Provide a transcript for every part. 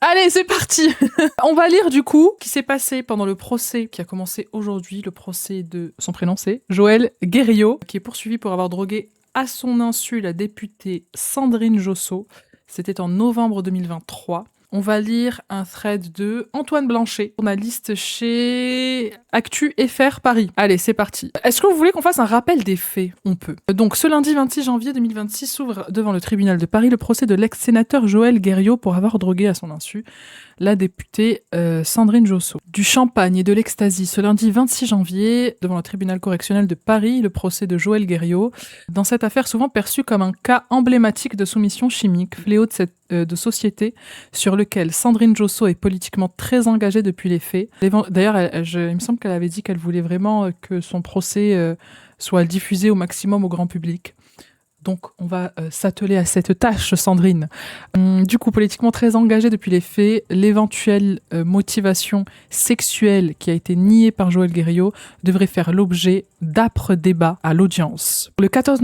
Allez, c'est parti. On va lire du coup ce qui s'est passé pendant le procès qui a commencé aujourd'hui, le procès de son prénom c'est Joël Guerriau, qui est poursuivi pour avoir drogué à son insu la députée Sandrine Josso. C'était en novembre 2023. On va lire un thread de Antoine Blanchet, journaliste chez Actu FR Paris. Allez, c'est parti. Est-ce que vous voulez qu'on fasse un rappel des faits? On peut. Donc, ce lundi 26 janvier 2026 s'ouvre devant le tribunal de Paris le procès de l'ex-sénateur Joël Guerriau pour avoir drogué à son insu la députée Sandrine Josso. Du champagne et de l'ecstasy. Ce lundi 26 janvier, devant le tribunal correctionnel de Paris, le procès de Joël Guerriau. Dans cette affaire souvent perçue comme un cas emblématique de soumission chimique, fléau de société, sur lequel Sandrine Josso est politiquement très engagée depuis les faits. D'ailleurs, il me semble qu'elle avait dit qu'elle voulait vraiment que son procès soit diffusé au maximum au grand public. Donc, on va s'atteler à cette tâche, Sandrine. Du coup, politiquement très engagée depuis les faits, l'éventuelle motivation sexuelle qui a été niée par Joël Guerriau devrait faire l'objet d'âpres débats à l'audience. Le 14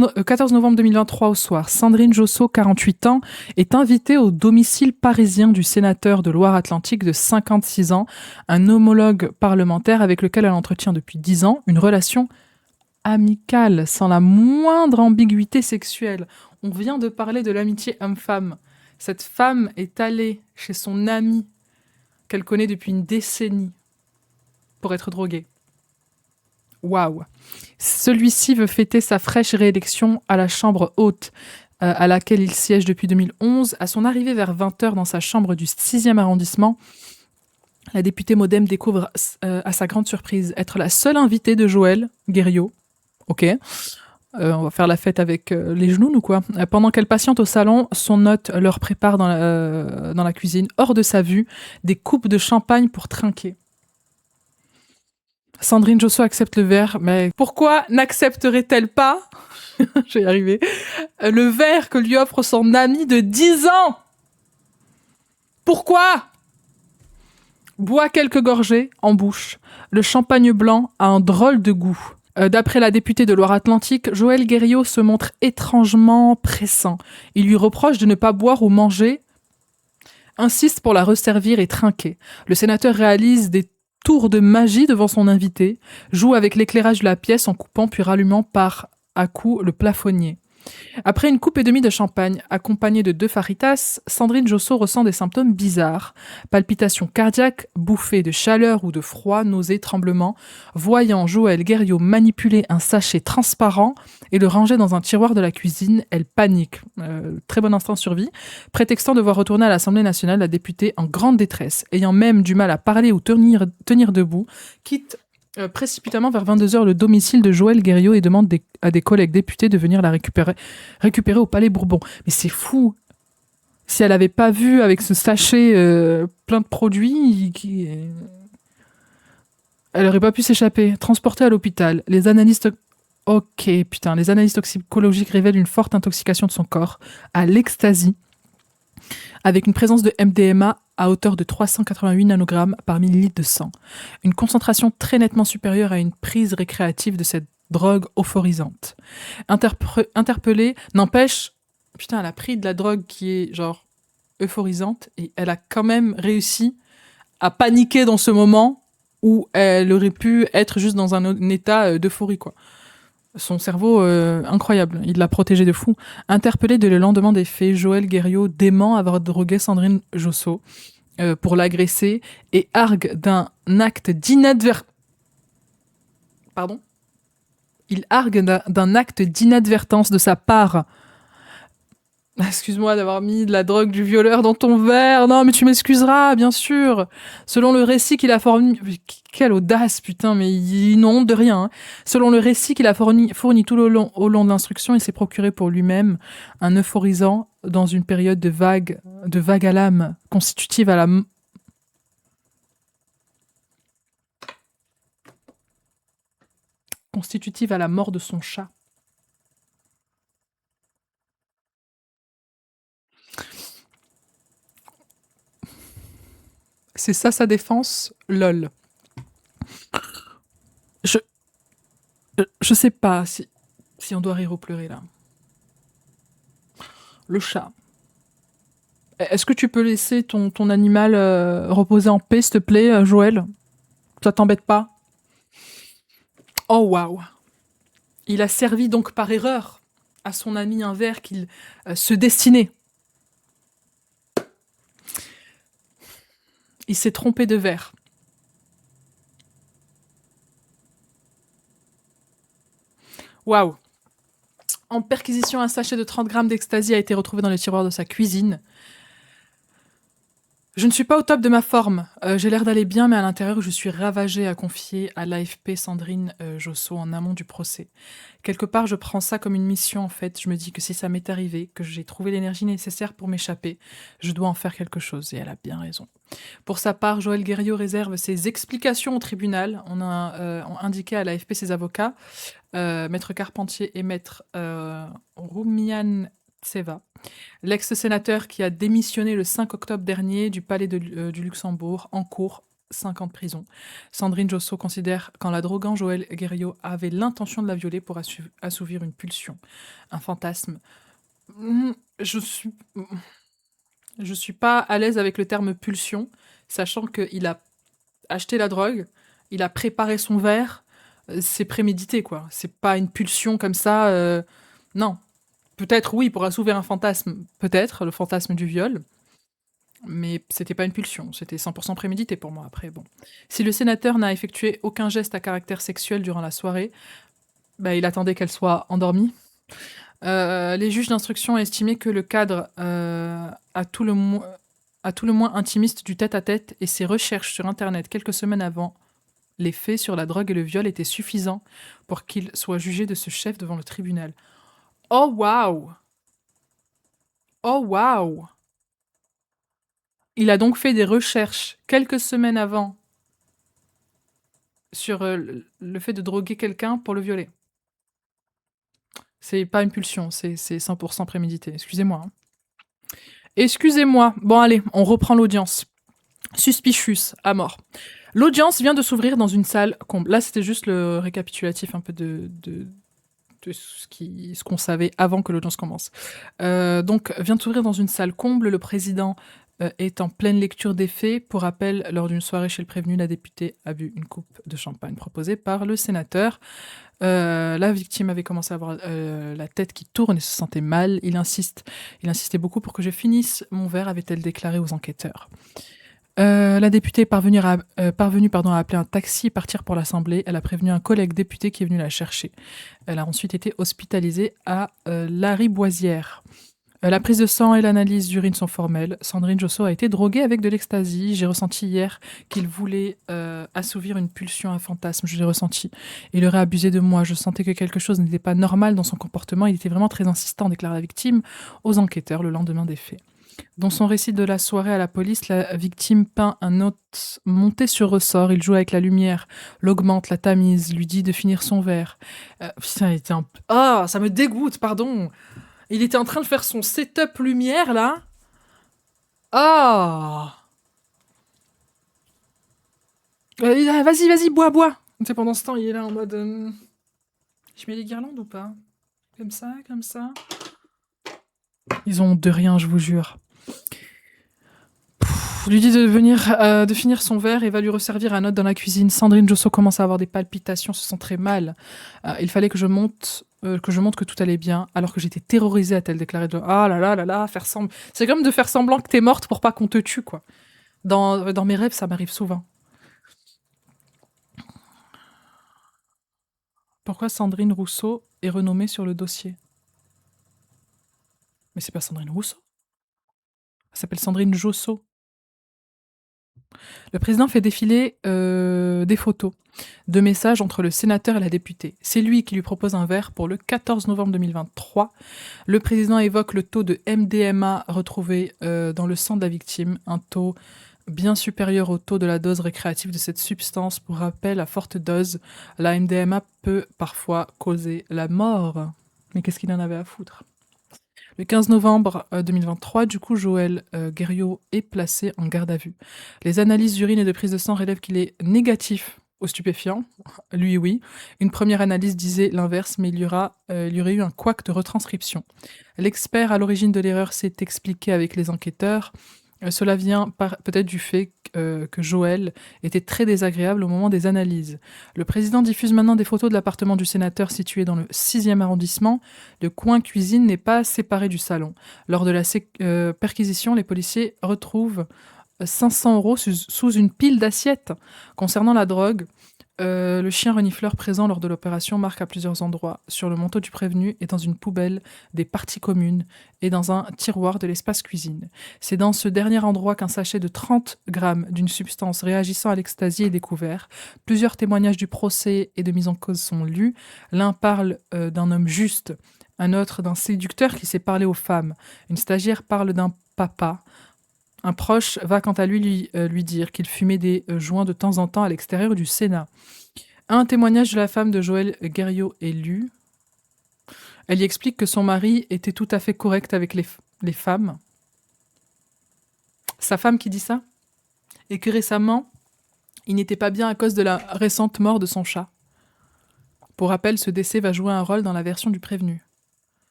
novembre 2023 au soir, Sandrine Josso, 48 ans, est invitée au domicile parisien du sénateur de Loire-Atlantique de 56 ans, un homologue parlementaire avec lequel elle entretient depuis 10 ans une relation amicale, sans la moindre ambiguïté sexuelle. On vient de parler de l'amitié homme-femme. Cette femme est allée chez son ami qu'elle connaît depuis une décennie pour être droguée. Waouh. Celui-ci veut fêter sa fraîche réélection à la chambre haute, à laquelle il siège depuis 2011. À son arrivée vers 20h dans sa chambre du 6e arrondissement, la députée MoDem découvre, à sa grande surprise, être la seule invitée de Joël Guerriau. Ok. On va faire la fête avec les genoux ou quoi. Pendant qu'elle patiente au salon, son hôte leur prépare dans la cuisine, hors de sa vue, des coupes de champagne pour trinquer. Sandrine Josso accepte le verre, mais pourquoi n'accepterait-elle pas, je vais y arriver, le verre que lui offre son ami de 10 ans? Pourquoi? Boit quelques gorgées, en bouche. Le champagne blanc a un drôle de goût. D'après la députée de Loire-Atlantique, Joël Guerriau se montre étrangement pressant. Il lui reproche de ne pas boire ou manger, insiste pour la resservir et trinquer. Le sénateur réalise des tours de magie devant son invité, joue avec l'éclairage de la pièce en coupant puis rallumant par à coups le plafonnier. Après une coupe et demie de champagne, accompagnée de 2 faritas, Sandrine Josso ressent des symptômes bizarres. Palpitations cardiaques, bouffées de chaleur ou de froid, nausées, tremblements. Voyant Joël Guerriau manipuler un sachet transparent et le ranger dans un tiroir de la cuisine, elle panique. Très bon instinct survie. Prétextant devoir retourner à l'Assemblée nationale, la députée, en grande détresse, ayant même du mal à parler ou tenir debout, quitte précipitamment vers 22h le domicile de Joël Guerriau et demande à des collègues députés de venir la récupérer au Palais Bourbon. Mais c'est fou. Si elle n'avait pas vu avec ce sachet plein de produits, elle n'aurait pas pu s'échapper. Transportée à l'hôpital, les analyses toxicologiques révèlent une forte intoxication de son corps à l'ecstasy, avec une présence de MDMA à hauteur de 388 nanogrammes par millilitre de sang. Une concentration très nettement supérieure à une prise récréative de cette drogue euphorisante. Interpellée, n'empêche, elle a pris de la drogue qui est genre euphorisante et elle a quand même réussi à paniquer dans ce moment où elle aurait pu être juste dans un état d'euphorie, quoi. Son cerveau, incroyable, il l'a protégé de fou. Interpellé dès le lendemain des faits, Joël Guerriau dément avoir drogué Sandrine Josso pour l'agresser et argue d'un acte d'inadvertance de sa part. Excuse-moi d'avoir mis de la drogue du violeur dans ton verre. Non, mais tu m'excuseras, bien sûr. Selon le récit qu'il a fourni... Quelle audace, putain, mais il n'a honte de rien. Hein. Selon le récit qu'il a fourni tout au long de l'instruction, il s'est procuré pour lui-même un euphorisant dans une période de vague à l'âme, constitutive à la mort de son chat. C'est ça sa défense? Lol. Je sais pas si on doit rire ou pleurer là. Le chat Est-ce que tu peux laisser ton animal reposer en paix, s'il te plaît, Joël? Ça t'embête pas? Oh waouh! Il a servi donc par erreur à son ami un verre qu'il se destinait. Il s'est trompé de verre. Waouh! En perquisition, un sachet de 30 grammes d'ecstasy a été retrouvé dans le tiroir de sa cuisine. Je ne suis pas au top de ma forme. J'ai l'air d'aller bien, mais à l'intérieur, je suis ravagée, a confié à l'AFP Sandrine Josso en amont du procès. Quelque part, je prends ça comme une mission, en fait. Je me dis que si ça m'est arrivé, que j'ai trouvé l'énergie nécessaire pour m'échapper, je dois en faire quelque chose, et elle a bien raison. Pour sa part, Joël Guerriau réserve ses explications au tribunal. On a indiqué à l'AFP ses avocats, Maître Carpentier et Maître Roumian Tseva, l'ex-sénateur qui a démissionné le 5 octobre dernier du palais du Luxembourg, en cours 5 ans de prison. Sandrine Josso considère qu'en la droguant, Joël Guerriau avait l'intention de la violer pour assouvir une pulsion, un fantasme. Je suis pas à l'aise avec le terme pulsion, sachant qu'il a acheté la drogue, il a préparé son verre, c'est prémédité, quoi. C'est pas une pulsion comme ça. Non. Peut-être, oui, pour assouvir un fantasme, peut-être, le fantasme du viol, mais c'était pas une pulsion, c'était 100% prémédité pour moi. Après, bon. Si le sénateur n'a effectué aucun geste à caractère sexuel durant la soirée, bah, il attendait qu'elle soit endormie. Les juges d'instruction ont estimé que le cadre à tout le moins intimiste du tête-à-tête et ses recherches sur Internet quelques semaines avant les faits sur la drogue et le viol étaient suffisants pour qu'il soit jugé de ce chef devant le tribunal. Oh waouh! Oh waouh! Il a donc fait des recherches quelques semaines avant sur le fait de droguer quelqu'un pour le violer. C'est pas une pulsion, c'est 100% prémédité. Excusez-moi. Hein. Excusez-moi. Bon, allez, on reprend l'audience. Suspicious, à mort. L'audience vient de s'ouvrir dans une salle comble. Là, c'était juste le récapitulatif un peu de ce qu'on savait avant que l'audience commence. Donc, vient de s'ouvrir dans une salle comble. Le président est en pleine lecture des faits. Pour rappel, lors d'une soirée chez le prévenu, la députée a bu une coupe de champagne proposée par le sénateur. La victime avait commencé à avoir la tête qui tourne et se sentait mal. Il insistait beaucoup pour que je finisse mon verre, avait-elle déclaré aux enquêteurs. La députée est parvenue à appeler un taxi et partir pour l'Assemblée. Elle a prévenu un collègue député qui est venu la chercher. Elle a ensuite été hospitalisée à Lariboisière. La prise de sang et l'analyse d'urine sont formelles. Sandrine Josso a été droguée avec de l'ecstasy. J'ai ressenti hier qu'il voulait assouvir une pulsion, un fantasme. Je l'ai ressenti. Il aurait abusé de moi. Je sentais que quelque chose n'était pas normal dans son comportement. Il était vraiment très insistant, déclare la victime aux enquêteurs le lendemain des faits. Dans son récit de la soirée à la police, la victime peint un hôte monté sur ressort. Il joue avec la lumière, l'augmente, la tamise, lui dit de finir son verre. Putain, il était un... Ah, ça me dégoûte, pardon. Il était en train de faire son setup lumière, là. Ah. Vas-y, bois. Tu sais, pendant ce temps, il est là en mode... Je mets les guirlandes ou pas? Comme ça. Ils ont honte de rien, je vous jure. Lui dit de finir son verre et va lui resservir un autre dans la cuisine. Sandrine Josso commence à avoir des palpitations, se sent très mal. Il fallait que je montre que tout allait bien, alors que j'étais terrorisée, a-t-elle déclaré. Ah là là, faire semblant. C'est comme de faire semblant que t'es morte pour pas qu'on te tue, quoi. Dans mes rêves, ça m'arrive souvent. Pourquoi Sandrine Rousseau est renommée sur le dossier? Mais c'est pas Sandrine Rousseau. Elle s'appelle Sandrine Josso. Le président fait défiler des photos de messages entre le sénateur et la députée. C'est lui qui lui propose un verre pour le 14 novembre 2023. Le président évoque le taux de MDMA retrouvé dans le sang de la victime, un taux bien supérieur au taux de la dose récréative de cette substance. Pour rappel, à forte dose, la MDMA peut parfois causer la mort. Mais qu'est-ce qu'il en avait à foutre? Le 15 novembre 2023, du coup, Joël Guerriau est placé en garde à vue. Les analyses d'urine et de prise de sang révèlent qu'il est négatif aux stupéfiants. Lui, oui. Une première analyse disait l'inverse, mais il y aurait eu un couac de retranscription. L'expert à l'origine de l'erreur s'est expliqué avec les enquêteurs. Cela vient peut-être du fait que Joël était très désagréable au moment des analyses. Le président diffuse maintenant des photos de l'appartement du sénateur situé dans le 6e arrondissement. Le coin cuisine n'est pas séparé du salon. Lors de la perquisition, les policiers retrouvent 500 € sous une pile d'assiettes. Concernant la drogue, le chien renifleur présent lors de l'opération marque à plusieurs endroits sur le manteau du prévenu et dans une poubelle des parties communes et dans un tiroir de l'espace cuisine. C'est dans ce dernier endroit qu'un sachet de 30 grammes d'une substance réagissant à l'ecstasy est découvert. Plusieurs témoignages du procès et de mise en cause sont lus. L'un parle d'un homme juste, un autre d'un séducteur qui sait parler aux femmes. Une stagiaire parle d'un papa. Un proche va quant à lui dire qu'il fumait des joints de temps en temps à l'extérieur du Sénat. Un témoignage de la femme de Joël Guerriau est lu. Elle y explique que son mari était tout à fait correct avec les femmes. Sa femme qui dit ça. Et que récemment, il n'était pas bien à cause de la récente mort de son chat. Pour rappel, ce décès va jouer un rôle dans la version du prévenu.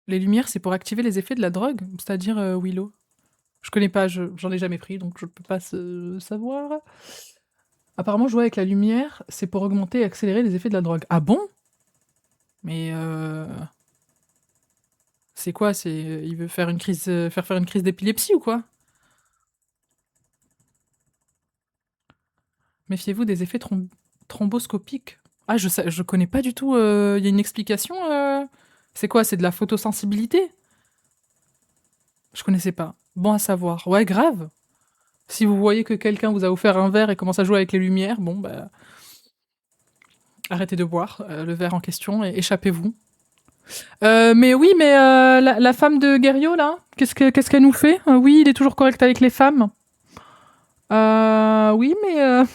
Les lumières, c'est pour activer les effets de la drogue, c'est-à-dire Willow. Je connais pas, j'en ai jamais pris, donc je peux pas savoir. Apparemment, jouer avec la lumière, c'est pour augmenter et accélérer les effets de la drogue. Ah bon? Mais c'est quoi? Il veut faire une crise, faire une crise d'épilepsie ou quoi? Méfiez-vous des effets thromboscopiques. Ah, je connais pas du tout. Il y a une explication? C'est quoi? C'est de la photosensibilité? Je connaissais pas. Bon à savoir. Ouais, grave. Si vous voyez que quelqu'un vous a offert un verre et commence à jouer avec les lumières, bon, bah, arrêtez de boire le verre en question et échappez-vous. Mais oui, mais la femme de Guerriau, là, qu'est-ce qu'elle nous fait? Oui, il est toujours correct avec les femmes. Oui, mais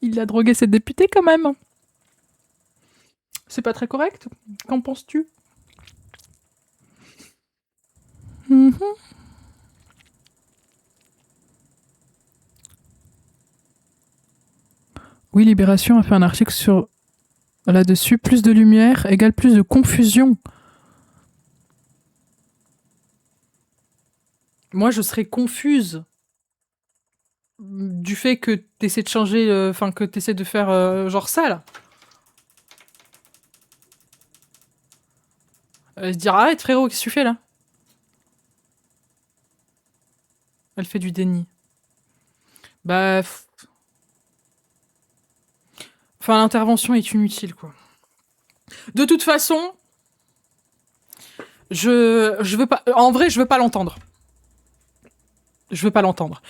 il a drogué cette députée quand même. C'est pas très correct. Qu'en penses-tu? Oui, Libération a fait un article sur là-dessus. Plus de lumière égale plus de confusion. Moi, je serais confuse du fait que t'essaies de changer, enfin que t'essaies de faire genre ça là. Elle se dire arrête frérot, qu'est-ce que tu fais là? Elle fait du déni. Bah, enfin l'intervention est inutile quoi. De toute façon, je veux pas. En vrai, je veux pas l'entendre. Je veux pas l'entendre.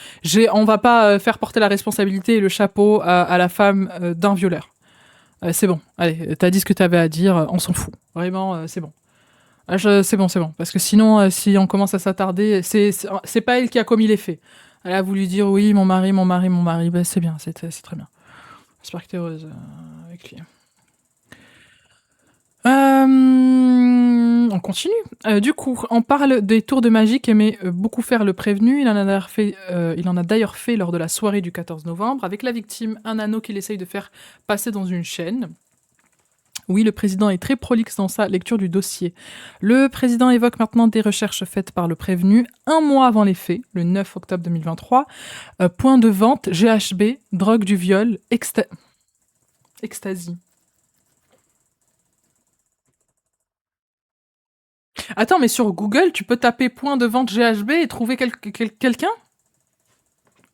On va pas faire porter la responsabilité et le chapeau à la femme d'un violeur. C'est bon. Allez, t'as dit ce que t'avais à dire, on s'en fout. Vraiment, c'est bon. C'est bon, c'est bon. Parce que sinon, si on commence à s'attarder, c'est pas elle qui a commis les faits. Elle a voulu dire oui, mon mari, mon mari, mon mari. Ben, c'est bien, c'est très bien. J'espère que t'es heureuse avec lui. On continue. Du coup, on parle des tours de magie qu'aimait beaucoup faire le prévenu. Il en a d'ailleurs fait lors de la soirée du 14 novembre, avec la victime, un anneau qu'il essaye de faire passer dans une chaîne. Oui, le président est très prolixe dans sa lecture du dossier. Le président évoque maintenant des recherches faites par le prévenu un mois avant les faits, le 9 octobre 2023. Point de vente, GHB, drogue du viol, ecstasy. Attends, mais sur Google, tu peux taper point de vente GHB et trouver quelqu'un?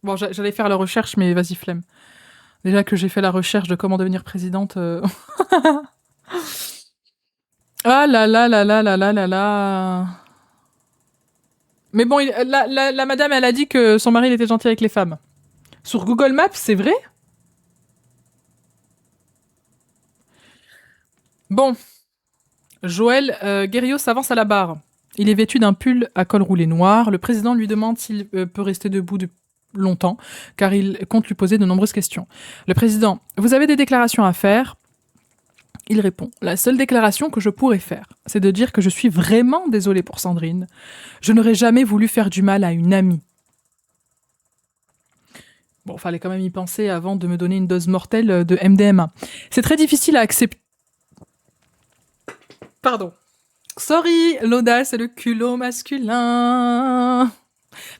Bon, j'allais faire la recherche, mais vas-y, flemme. Déjà que j'ai fait la recherche de comment devenir présidente. Ah là là là là là là là là. Mais bon, la madame, elle a dit que son mari il était gentil avec les femmes. Sur Google Maps, c'est vrai? Bon. Joël Guerriau s'avance à la barre. Il est vêtu d'un pull à col roulé noir. Le président lui demande s'il peut rester debout longtemps, car il compte lui poser de nombreuses questions. Le président, vous avez des déclarations à faire? Il répond, la seule déclaration que je pourrais faire, c'est de dire que je suis vraiment désolé pour Sandrine. Je n'aurais jamais voulu faire du mal à une amie. Bon, fallait quand même y penser avant de me donner une dose mortelle de MDMA. C'est très difficile à accepter. Pardon. Sorry, l'audace et le culot masculin.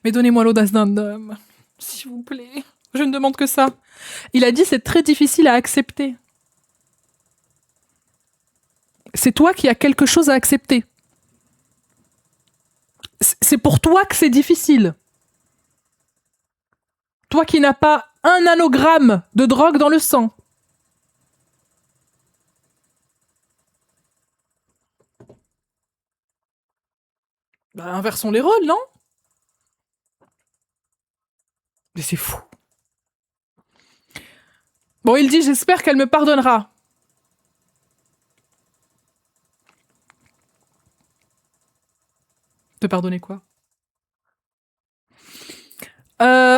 Mais donnez-moi l'audace d'un homme, s'il vous plaît. Je ne demande que ça. Il a dit c'est très difficile à accepter. C'est toi qui as quelque chose à accepter. C'est pour toi que c'est difficile. Toi qui n'as pas un nanogramme de drogue dans le sang. Bah, inversons les rôles, non? Mais c'est fou. Bon, il dit j'espère qu'elle me pardonnera. Te pardonner quoi?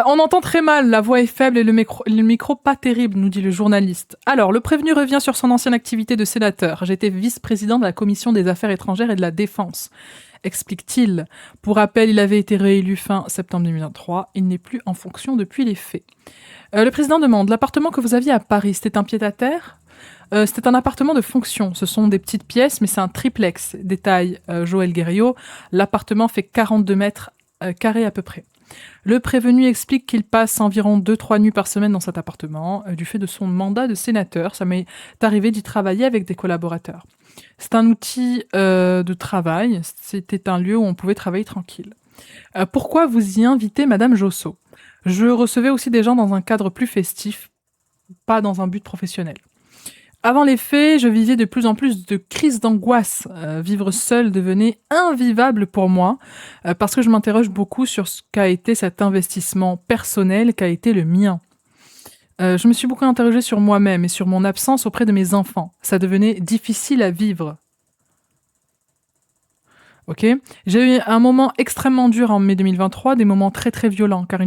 On entend très mal, la voix est faible et le micro pas terrible, nous dit le journaliste. Alors, le prévenu revient sur son ancienne activité de sénateur. J'étais vice-président de la commission des affaires étrangères et de la défense, explique-t-il. Pour rappel, il avait été réélu fin septembre 2023. Il n'est plus en fonction depuis les faits. Le président demande, l'appartement que vous aviez à Paris, c'était un pied-à-terre? C'était un appartement de fonction. Ce sont des petites pièces, mais c'est un triplex. Détail Joël Guerriau. L'appartement fait 42 mètres carrés à peu près. Le prévenu explique qu'il passe environ 2-3 nuits par semaine dans cet appartement, du fait de son mandat de sénateur. Ça m'est arrivé d'y travailler avec des collaborateurs. C'est un outil de travail, c'était un lieu où on pouvait travailler tranquille. Pourquoi vous y invitez Madame Josso? Je recevais aussi des gens dans un cadre plus festif, pas dans un but professionnel. Avant les faits, je vivais de plus en plus de crises d'angoisse. Vivre seul devenait invivable pour moi parce que je m'interroge beaucoup sur ce qu'a été cet investissement personnel qu'a été le mien. Je me suis beaucoup interrogée sur moi-même et sur mon absence auprès de mes enfants. Ça devenait difficile à vivre. Ok. J'ai eu un moment extrêmement dur en mai 2023, des moments très très violents, car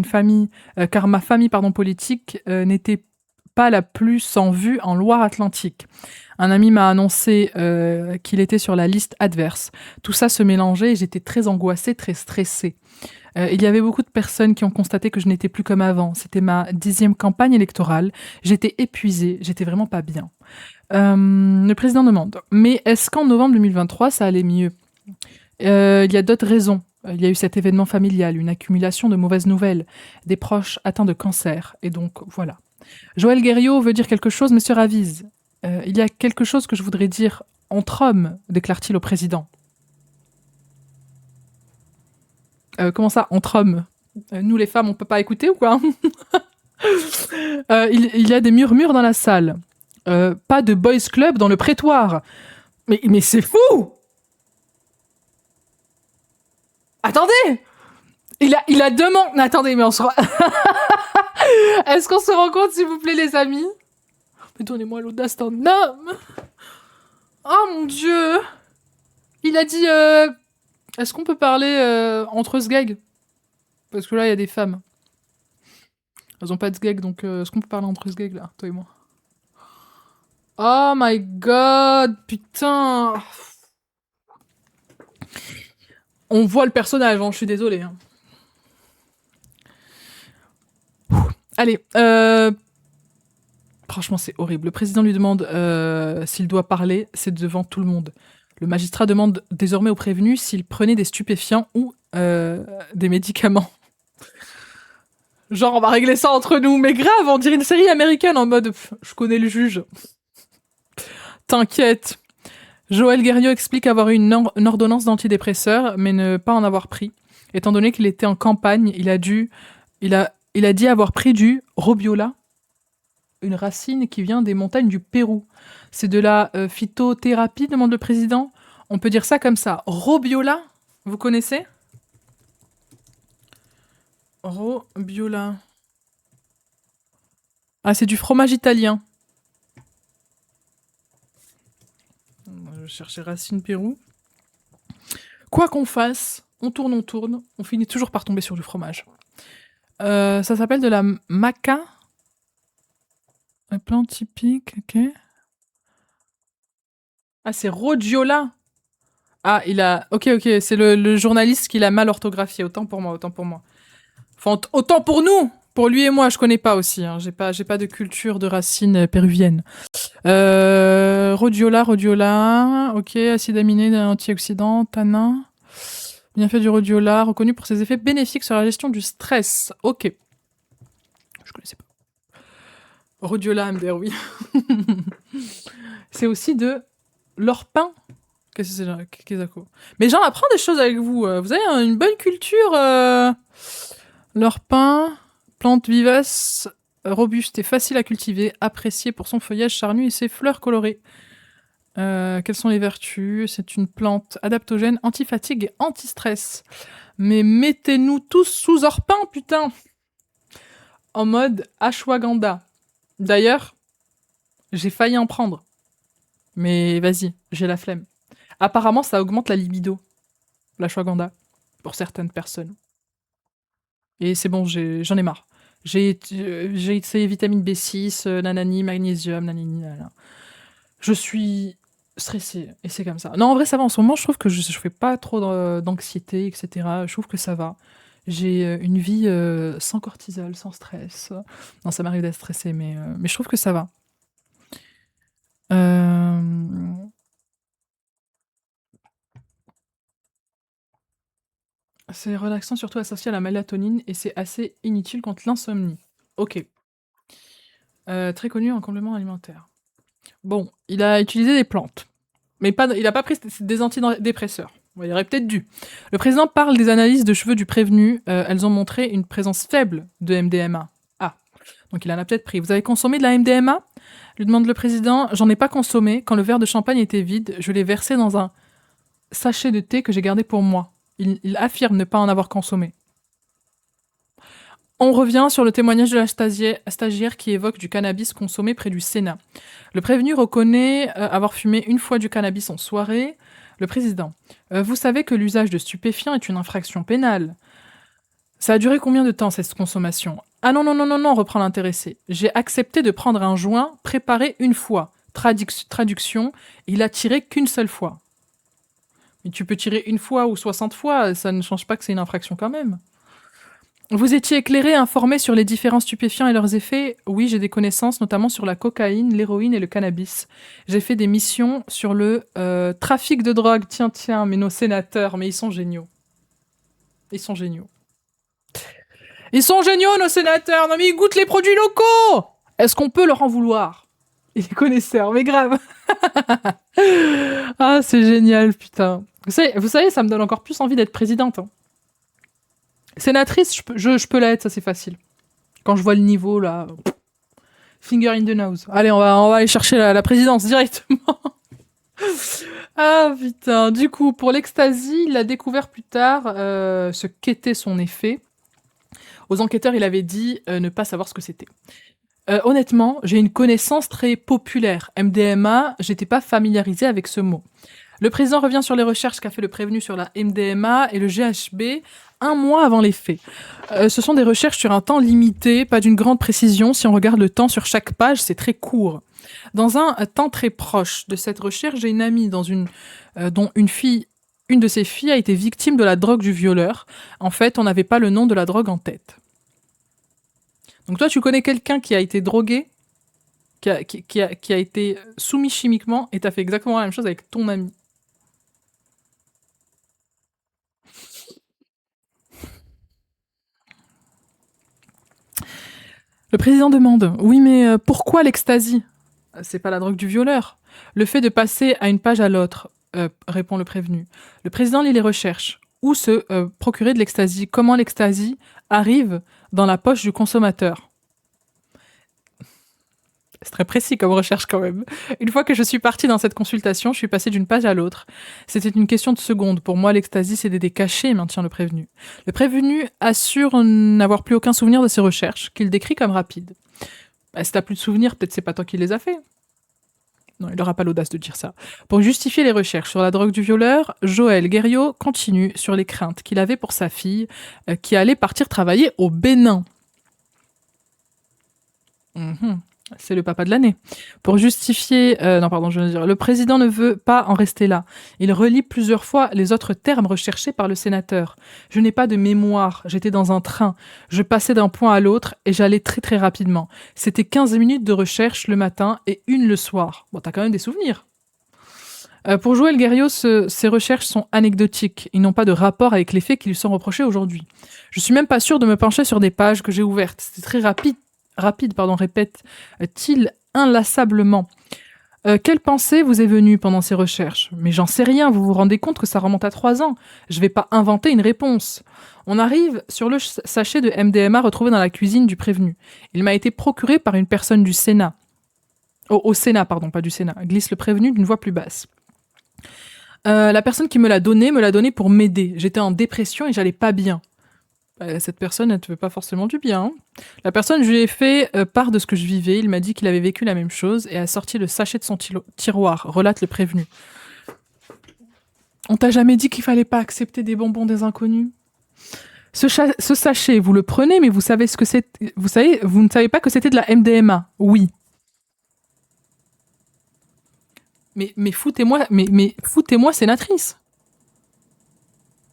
ma famille politique n'était pas la plus en vue en Loire-Atlantique. Un ami m'a annoncé qu'il était sur la liste adverse. Tout ça se mélangeait et j'étais très angoissée, très stressée. Il y avait beaucoup de personnes qui ont constaté que je n'étais plus comme avant. C'était ma 10e campagne électorale. J'étais épuisée, j'étais vraiment pas bien. Le président demande, mais est-ce qu'en novembre 2023, ça allait mieux? Il y a d'autres raisons. Il y a eu cet événement familial, une accumulation de mauvaises nouvelles, des proches atteints de cancer, et donc voilà. Joël Guerriau veut dire quelque chose, mais se ravise. Il y a quelque chose que je voudrais dire entre hommes, déclare-t-il au président. Comment ça, entre hommes? Nous les femmes, on peut pas écouter ou quoi? Il y a des murmures dans la salle. Pas de boys club dans le prétoire. Mais c'est fou! Attendez! Il a demandé... Attendez, mais on se... Est-ce qu'on se rend compte, s'il vous plaît, les amis? Mais donnez-moi l'audace d'un homme! Oh mon dieu! Il a dit... Est-ce qu'on peut parler entre sgags? Parce que là, il y a des femmes. Elles ont pas de sgag, donc est-ce qu'on peut parler entre sgags, là, toi et moi? Oh my god! Putain! On voit le personnage, hein, je suis désolée. Hein. Allez, franchement, c'est horrible. Le président lui demande s'il doit parler, c'est devant tout le monde. Le magistrat demande désormais au prévenu s'il prenait des stupéfiants ou des médicaments. Genre, on va régler ça entre nous, mais grave, on dirait une série américaine en mode je connais le juge. T'inquiète. Joël Guerriau explique avoir eu une ordonnance d'antidépresseur, mais ne pas en avoir pris. Étant donné qu'il était en campagne, il a dit avoir pris du Robiola, une racine qui vient des montagnes du Pérou. C'est de la phytothérapie, demande le président. On peut dire ça comme ça. Robiola, vous connaissez? Robiola. Ah, c'est du fromage italien. Je cherchais racine Pérou. Quoi qu'on fasse, on tourne, on finit toujours par tomber sur du fromage. Ça s'appelle de la maca. Un plant typique, ok. Ah, c'est Rhodiola. Ah, il a... Ok, c'est le journaliste qui l'a mal orthographié. Autant pour moi. Enfin, autant pour nous. Pour lui et moi, je connais pas aussi. Hein. J'ai pas de culture de racines péruviennes. Rhodiola, ok, acide aminé, antioxydant, tanin. Bienfait du rhodiola, reconnu pour ses effets bénéfiques sur la gestion du stress. Ok. Je connaissais pas. Rhodiola MDR, oui. C'est aussi de l'orpin. Qu'est-ce que c'est, Kézako? Mais j'en apprends des choses avec vous. Vous avez une bonne culture. L'orpin, plante vivace, robuste et facile à cultiver, appréciée pour son feuillage charnu et ses fleurs colorées. Quelles sont les vertus? C'est une plante adaptogène, anti-fatigue et anti-stress. Mais mettez-nous tous sous orpin, putain! En mode ashwagandha. D'ailleurs, j'ai failli en prendre. Mais vas-y, j'ai la flemme. Apparemment, ça augmente la libido, l'ashwagandha, pour certaines personnes. Et c'est bon, j'en ai marre. J'ai essayé vitamine B6, nanani, magnésium, nanani, nanana. Je suis stressée, et c'est comme ça. Non, en vrai, ça va. En ce moment, je trouve que je fais pas trop d'anxiété, etc. Je trouve que ça va. J'ai une vie sans cortisol, sans stress. Non, ça m'arrive d'être stressée, mais je trouve que ça va. C'est relaxant, surtout associé à la mélatonine, et c'est assez inutile contre l'insomnie. Ok. Très connu en complément alimentaire. Bon, il a utilisé des plantes. Mais il n'a pas pris des antidépresseurs. Bon, il aurait peut-être dû. Le président parle des analyses de cheveux du prévenu. Elles ont montré une présence faible de MDMA. Ah, donc il en a peut-être pris. Vous avez consommé de la MDMA? Lui demande le président. J'en ai pas consommé. Quand le verre de champagne était vide, je l'ai versé dans un sachet de thé que j'ai gardé pour moi. Il affirme ne pas en avoir consommé. On revient sur le témoignage de la stagiaire qui évoque du cannabis consommé près du Sénat. Le prévenu reconnaît avoir fumé une fois du cannabis en soirée. Le président. Vous savez que l'usage de stupéfiants est une infraction pénale. Ça a duré combien de temps cette consommation? Ah non, non, non, non, non, reprend l'intéressé. J'ai accepté de prendre un joint préparé une fois. Traduction, il a tiré qu'une seule fois. Mais tu peux tirer une fois ou 60 fois, ça ne change pas que c'est une infraction quand même. Vous étiez éclairé, informé sur les différents stupéfiants et leurs effets? Oui, j'ai des connaissances, notamment sur la cocaïne, l'héroïne et le cannabis. J'ai fait des missions sur le trafic de drogue. Tiens, mais nos sénateurs, mais ils sont géniaux. Ils sont géniaux. Ils sont géniaux, nos sénateurs! Non mais ils goûtent les produits locaux! Est-ce qu'on peut leur en vouloir? Ils les connaisseurs, mais grave. Ah, c'est génial, putain. Vous savez, ça me donne encore plus envie d'être présidente. Hein. Sénatrice, je peux l'être, ça c'est facile. Quand je vois le niveau, là... Finger in the nose. Allez, on va aller chercher la présidence directement. Ah, putain. Du coup, pour l'ecstasy, il a découvert plus tard ce qu'était son effet. Aux enquêteurs, il avait dit ne pas savoir ce que c'était. Honnêtement, j'ai une connaissance très populaire. MDMA, j'étais pas familiarisée avec ce mot. Le président revient sur les recherches qu'a fait le prévenu sur la MDMA et le GHB 1 mois avant les faits. Ce sont des recherches sur un temps limité, pas d'une grande précision. Si on regarde le temps sur chaque page, c'est très court. Dans un temps très proche de cette recherche, j'ai une amie dont une de ses filles a été victime de la drogue du violeur. En fait, on n'avait pas le nom de la drogue en tête. Donc toi, tu connais quelqu'un qui a été drogué, qui a été soumis chimiquement, et t'as fait exactement la même chose avec ton ami. Le président demande « Oui, mais pourquoi l'ecstasy ?» C'est pas la drogue du violeur. Le fait de passer à une page à l'autre, répond le prévenu. Le président lit les recherches. Où se procurer de l'ecstasy? Comment l'ecstasy arrive dans la poche du consommateur? C'est très précis comme recherche quand même. Une fois que je suis partie dans cette consultation, je suis passée d'une page à l'autre. C'était une question de secondes. Pour moi, l'ecstasy, c'est des cachets, maintient le prévenu. Le prévenu assure n'avoir plus aucun souvenir de ses recherches, qu'il décrit comme rapides. Bah, si t'as plus de souvenirs, peut-être c'est pas toi qui les as fait. Non, il n'aura pas l'audace de dire ça. Pour justifier les recherches sur la drogue du violeur, Joël Guerriot continue sur les craintes qu'il avait pour sa fille, qui allait partir travailler au Bénin. C'est le papa de l'année. Pour justifier... non, pardon, je veux dire. Le président ne veut pas en rester là. Il relit plusieurs fois les autres termes recherchés par le sénateur. Je n'ai pas de mémoire. J'étais dans un train. Je passais d'un point à l'autre et j'allais très très rapidement. C'était 15 minutes de recherche le matin et une le soir. Bon, t'as quand même des souvenirs. Pour Joël Guerriau, ces recherches sont anecdotiques. Ils n'ont pas de rapport avec les faits qui lui sont reprochés aujourd'hui. Je suis même pas sûre de me pencher sur des pages que j'ai ouvertes. C'était très rapide, répète-t-il inlassablement. Quelle pensée vous est venue pendant ces recherches? Mais j'en sais rien, vous vous rendez compte que ça remonte à 3 ans. Je vais pas inventer une réponse. On arrive sur le sachet de MDMA retrouvé dans la cuisine du prévenu. Il m'a été procuré par une personne du Sénat. Au Sénat, pardon, pas du Sénat. Glisse le prévenu d'une voix plus basse. La personne qui me l'a donné pour m'aider. J'étais en dépression et j'allais pas bien. Cette personne, elle te veut pas forcément du bien. Hein. La personne, je lui ai fait part de ce que je vivais. Il m'a dit qu'il avait vécu la même chose et a sorti le sachet de son tiroir, relate le prévenu. On t'a jamais dit qu'il fallait pas accepter des bonbons des inconnus? Ce sachet, vous le prenez, mais vous savez ce que c'est. Vous ne savez pas que c'était de la MDMA. Oui. Mais foutez-moi sénatrice.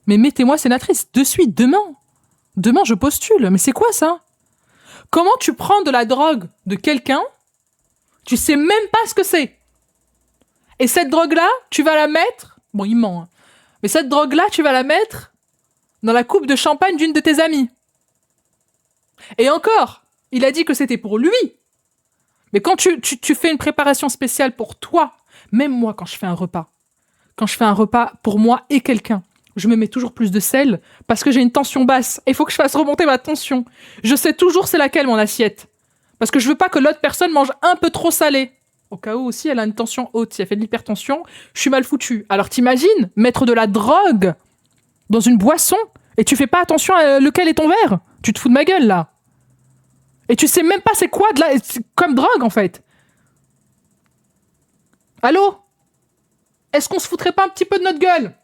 Mais mettez-moi sénatrice de suite, demain. Demain, je postule. Mais c'est quoi ça? Comment tu prends de la drogue de quelqu'un, tu sais même pas ce que c'est. Et cette drogue-là, tu vas la mettre... Bon, il ment. Hein. Mais cette drogue-là, tu vas la mettre dans la coupe de champagne d'une de tes amies. Et encore, il a dit que c'était pour lui. Mais quand tu fais une préparation spéciale pour toi, même moi, quand je fais un repas pour moi et quelqu'un, je me mets toujours plus de sel parce que j'ai une tension basse et il faut que je fasse remonter ma tension. Je sais toujours c'est laquelle mon assiette. Parce que je veux pas que l'autre personne mange un peu trop salé. Au cas où aussi elle a une tension haute, si elle fait de l'hypertension, je suis mal foutu. Alors t'imagines mettre de la drogue dans une boisson et tu fais pas attention à lequel est ton verre? Tu te fous de ma gueule là. Et tu sais même pas c'est quoi comme drogue en fait. Allô? Est-ce qu'on se foutrait pas un petit peu de notre gueule?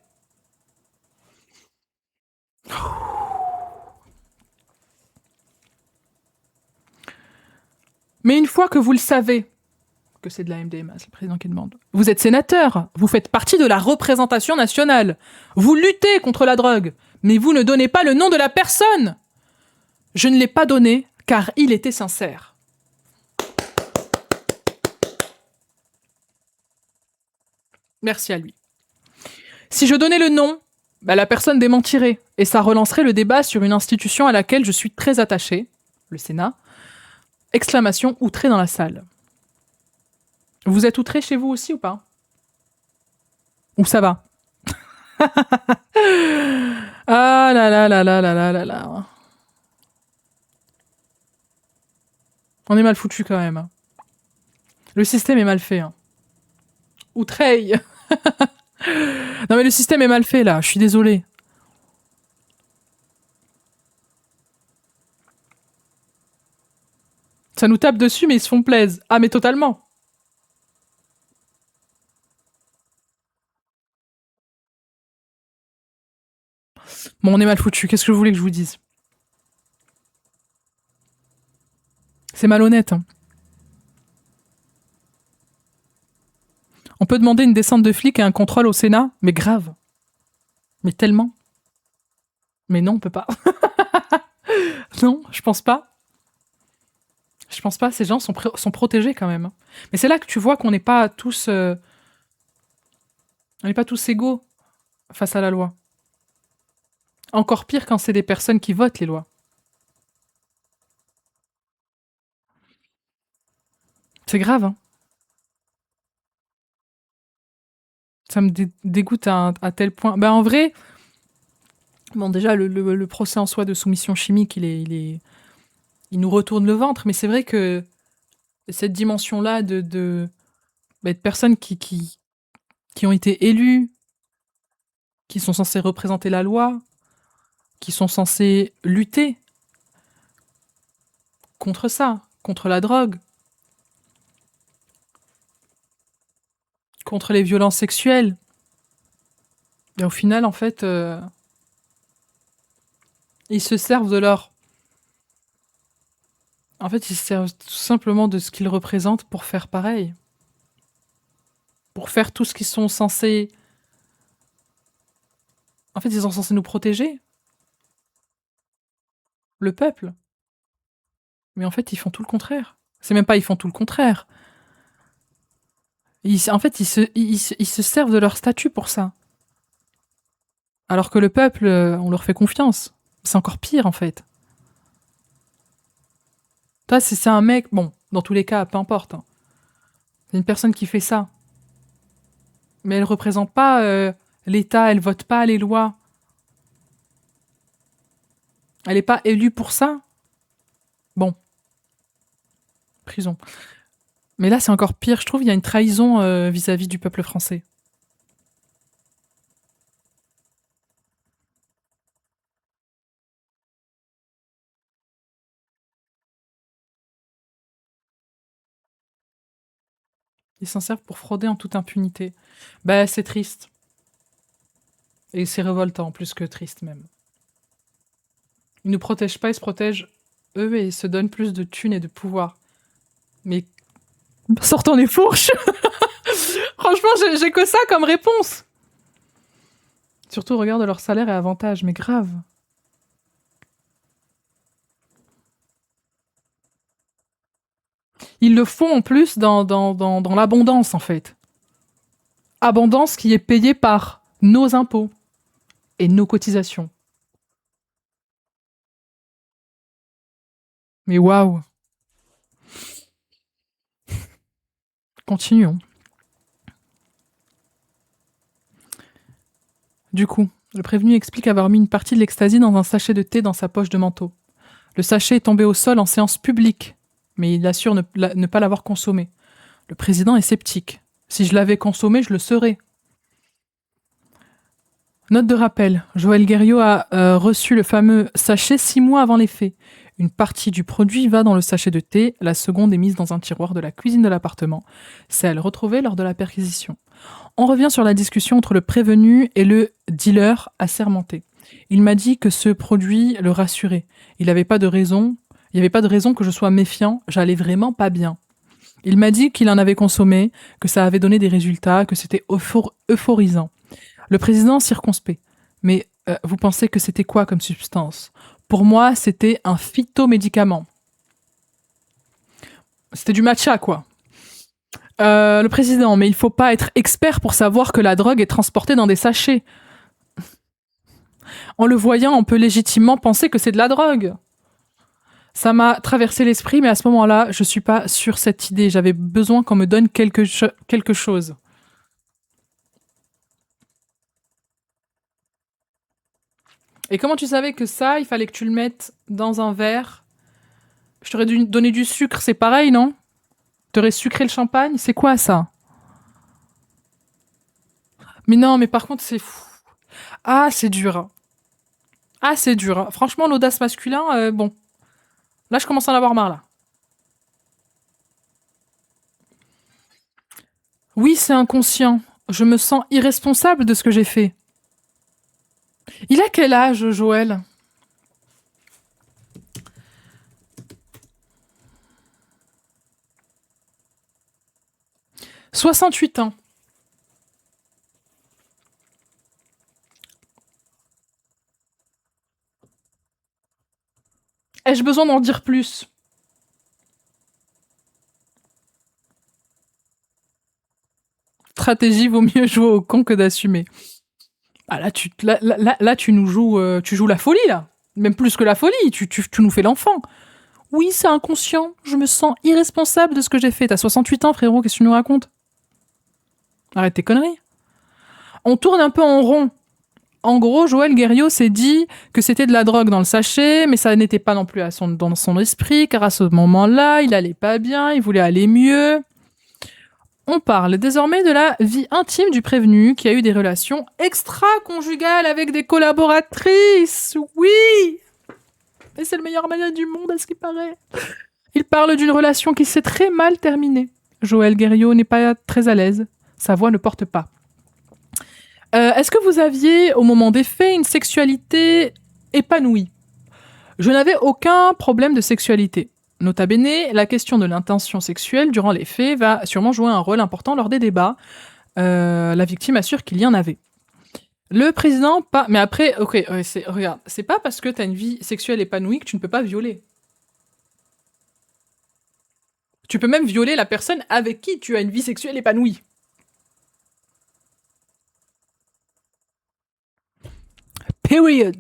Mais une fois que vous le savez, que c'est de la MDMA, c'est le président qui demande. Vous êtes sénateur, vous faites partie de la représentation nationale. Vous luttez contre la drogue, mais vous ne donnez pas le nom de la personne. Je ne l'ai pas donné car il était sincère. Merci à lui. Si je donnais le nom, la personne démentirait et ça relancerait le débat sur une institution à laquelle je suis très attachée, le Sénat. Exclamation outrée dans la salle. Vous êtes outré chez vous aussi ou pas? Ou ça va? Ah là là là là là là là là. On est mal foutu quand même. Le système est mal fait. Hein. Outreille. Non mais le système est mal fait là, je suis désolée. Ça nous tape dessus mais ils se font plaisir. Ah mais totalement. Bon on est mal foutu, qu'est-ce que vous voulez que je vous dise? C'est malhonnête. Hein. On peut demander une descente de flics et un contrôle au Sénat, mais grave. Mais tellement. Mais non, on peut pas. Non, je pense pas. Je pense pas, ces gens sont protégés quand même. Mais c'est là que tu vois qu'on n'est pas tous... on n'est pas tous égaux face à la loi. Encore pire quand c'est des personnes qui votent les lois. C'est grave, hein. Ça me dégoûte à tel point. Ben en vrai, bon déjà le procès en soi de soumission chimique, il nous retourne le ventre, mais c'est vrai que cette dimension-là de personnes qui ont été élues, qui sont censées représenter la loi, qui sont censées lutter contre ça, contre la drogue, contre les violences sexuelles. Et au final, en fait, ils se servent de leur En fait, ils se servent tout simplement de ce qu'ils représentent pour faire pareil. Pour faire tout ce qu'ils sont censés... En fait, ils sont censés nous protéger. Le peuple. Mais en fait, ils font tout le contraire. C'est même pas ils font tout le contraire. En fait, ils se servent de leur statut pour ça. Alors que le peuple, on leur fait confiance. C'est encore pire, en fait. Toi, c'est un mec, bon, dans tous les cas, peu importe. Hein. C'est une personne qui fait ça. Mais elle représente pas l'État, elle vote pas les lois. Elle est pas élue pour ça. Bon, prison. Mais là, c'est encore pire. Je trouve il y a une trahison vis-à-vis du peuple français. Ils s'en servent pour frauder en toute impunité. Bah, c'est triste. Et c'est révoltant, plus que triste même. Ils nous protègent pas, ils se protègent eux et ils se donnent plus de thunes et de pouvoir. Mais sortons les fourches. Franchement, j'ai que ça comme réponse. Surtout, regarde leur salaire et avantages, mais grave. Ils le font en plus dans l'abondance, en fait. Abondance qui est payée par nos impôts et nos cotisations. Mais waouh. Continuons. Du coup, le prévenu explique avoir mis une partie de l'ecstasy dans un sachet de thé dans sa poche de manteau. Le sachet est tombé au sol en séance publique, mais il assure ne pas l'avoir consommé. Le président est sceptique. Si je l'avais consommé, je le serais. Note de rappel, Joël Guerriot a reçu le fameux sachet 6 mois avant les faits. Une partie du produit va dans le sachet de thé, la seconde est mise dans un tiroir de la cuisine de l'appartement, celle retrouvée lors de la perquisition. On revient sur la discussion entre le prévenu et le dealer assermenté. Il m'a dit que ce produit le rassurait. Il n'y avait pas de raison que je sois méfiant, j'allais vraiment pas bien. Il m'a dit qu'il en avait consommé, que ça avait donné des résultats, que c'était euphorisant. Le président circonspect. Mais vous pensez que c'était quoi comme substance? Pour moi, c'était un phytomédicament. C'était du matcha, quoi. Le président, mais il faut pas être expert pour savoir que la drogue est transportée dans des sachets. En le voyant, on peut légitimement penser que c'est de la drogue. Ça m'a traversé l'esprit, mais à ce moment-là, je suis pas sur cette idée. J'avais besoin qu'on me donne quelque chose. Et comment tu savais que ça, il fallait que tu le mettes dans un verre? Je t'aurais dû donner du sucre, c'est pareil, non? T'aurais sucré le champagne? C'est quoi ça? Mais non, mais par contre, c'est fou. Ah, c'est dur. Hein. Ah, c'est dur. Hein. Franchement, l'audace masculin, bon. Là, je commence à en avoir marre, là. Oui, c'est inconscient. Je me sens irresponsable de ce que j'ai fait. Il a quel âge, Joël? 68 ans. Ai-je besoin d'en dire plus? Stratégie, vaut mieux jouer au con que d'assumer. Ah, là, tu joues la folie, là. Même plus que la folie, tu nous fais l'enfant. Oui, c'est inconscient. Je me sens irresponsable de ce que j'ai fait. T'as 68 ans, frérot, qu'est-ce que tu nous racontes? Arrête tes conneries. On tourne un peu en rond. En gros, Joël Guerriot s'est dit que c'était de la drogue dans le sachet, mais ça n'était pas non plus dans son esprit, car à ce moment-là, il allait pas bien, il voulait aller mieux. On parle désormais de la vie intime du prévenu qui a eu des relations extra-conjugales avec des collaboratrices. Oui! Et c'est le meilleur manière du monde, à ce qui paraît. Il parle d'une relation qui s'est très mal terminée. Joël Guerriot n'est pas très à l'aise. Sa voix ne porte pas. Est-ce que vous aviez, au moment des faits, une sexualité épanouie? Je n'avais aucun problème de sexualité. Nota bene, la question de l'intention sexuelle durant les faits va sûrement jouer un rôle important lors des débats. La victime assure qu'il y en avait. Le président, pas. Mais après, ok, ouais, regarde, c'est pas parce que t'as une vie sexuelle épanouie que tu ne peux pas violer. Tu peux même violer la personne avec qui tu as une vie sexuelle épanouie. Period.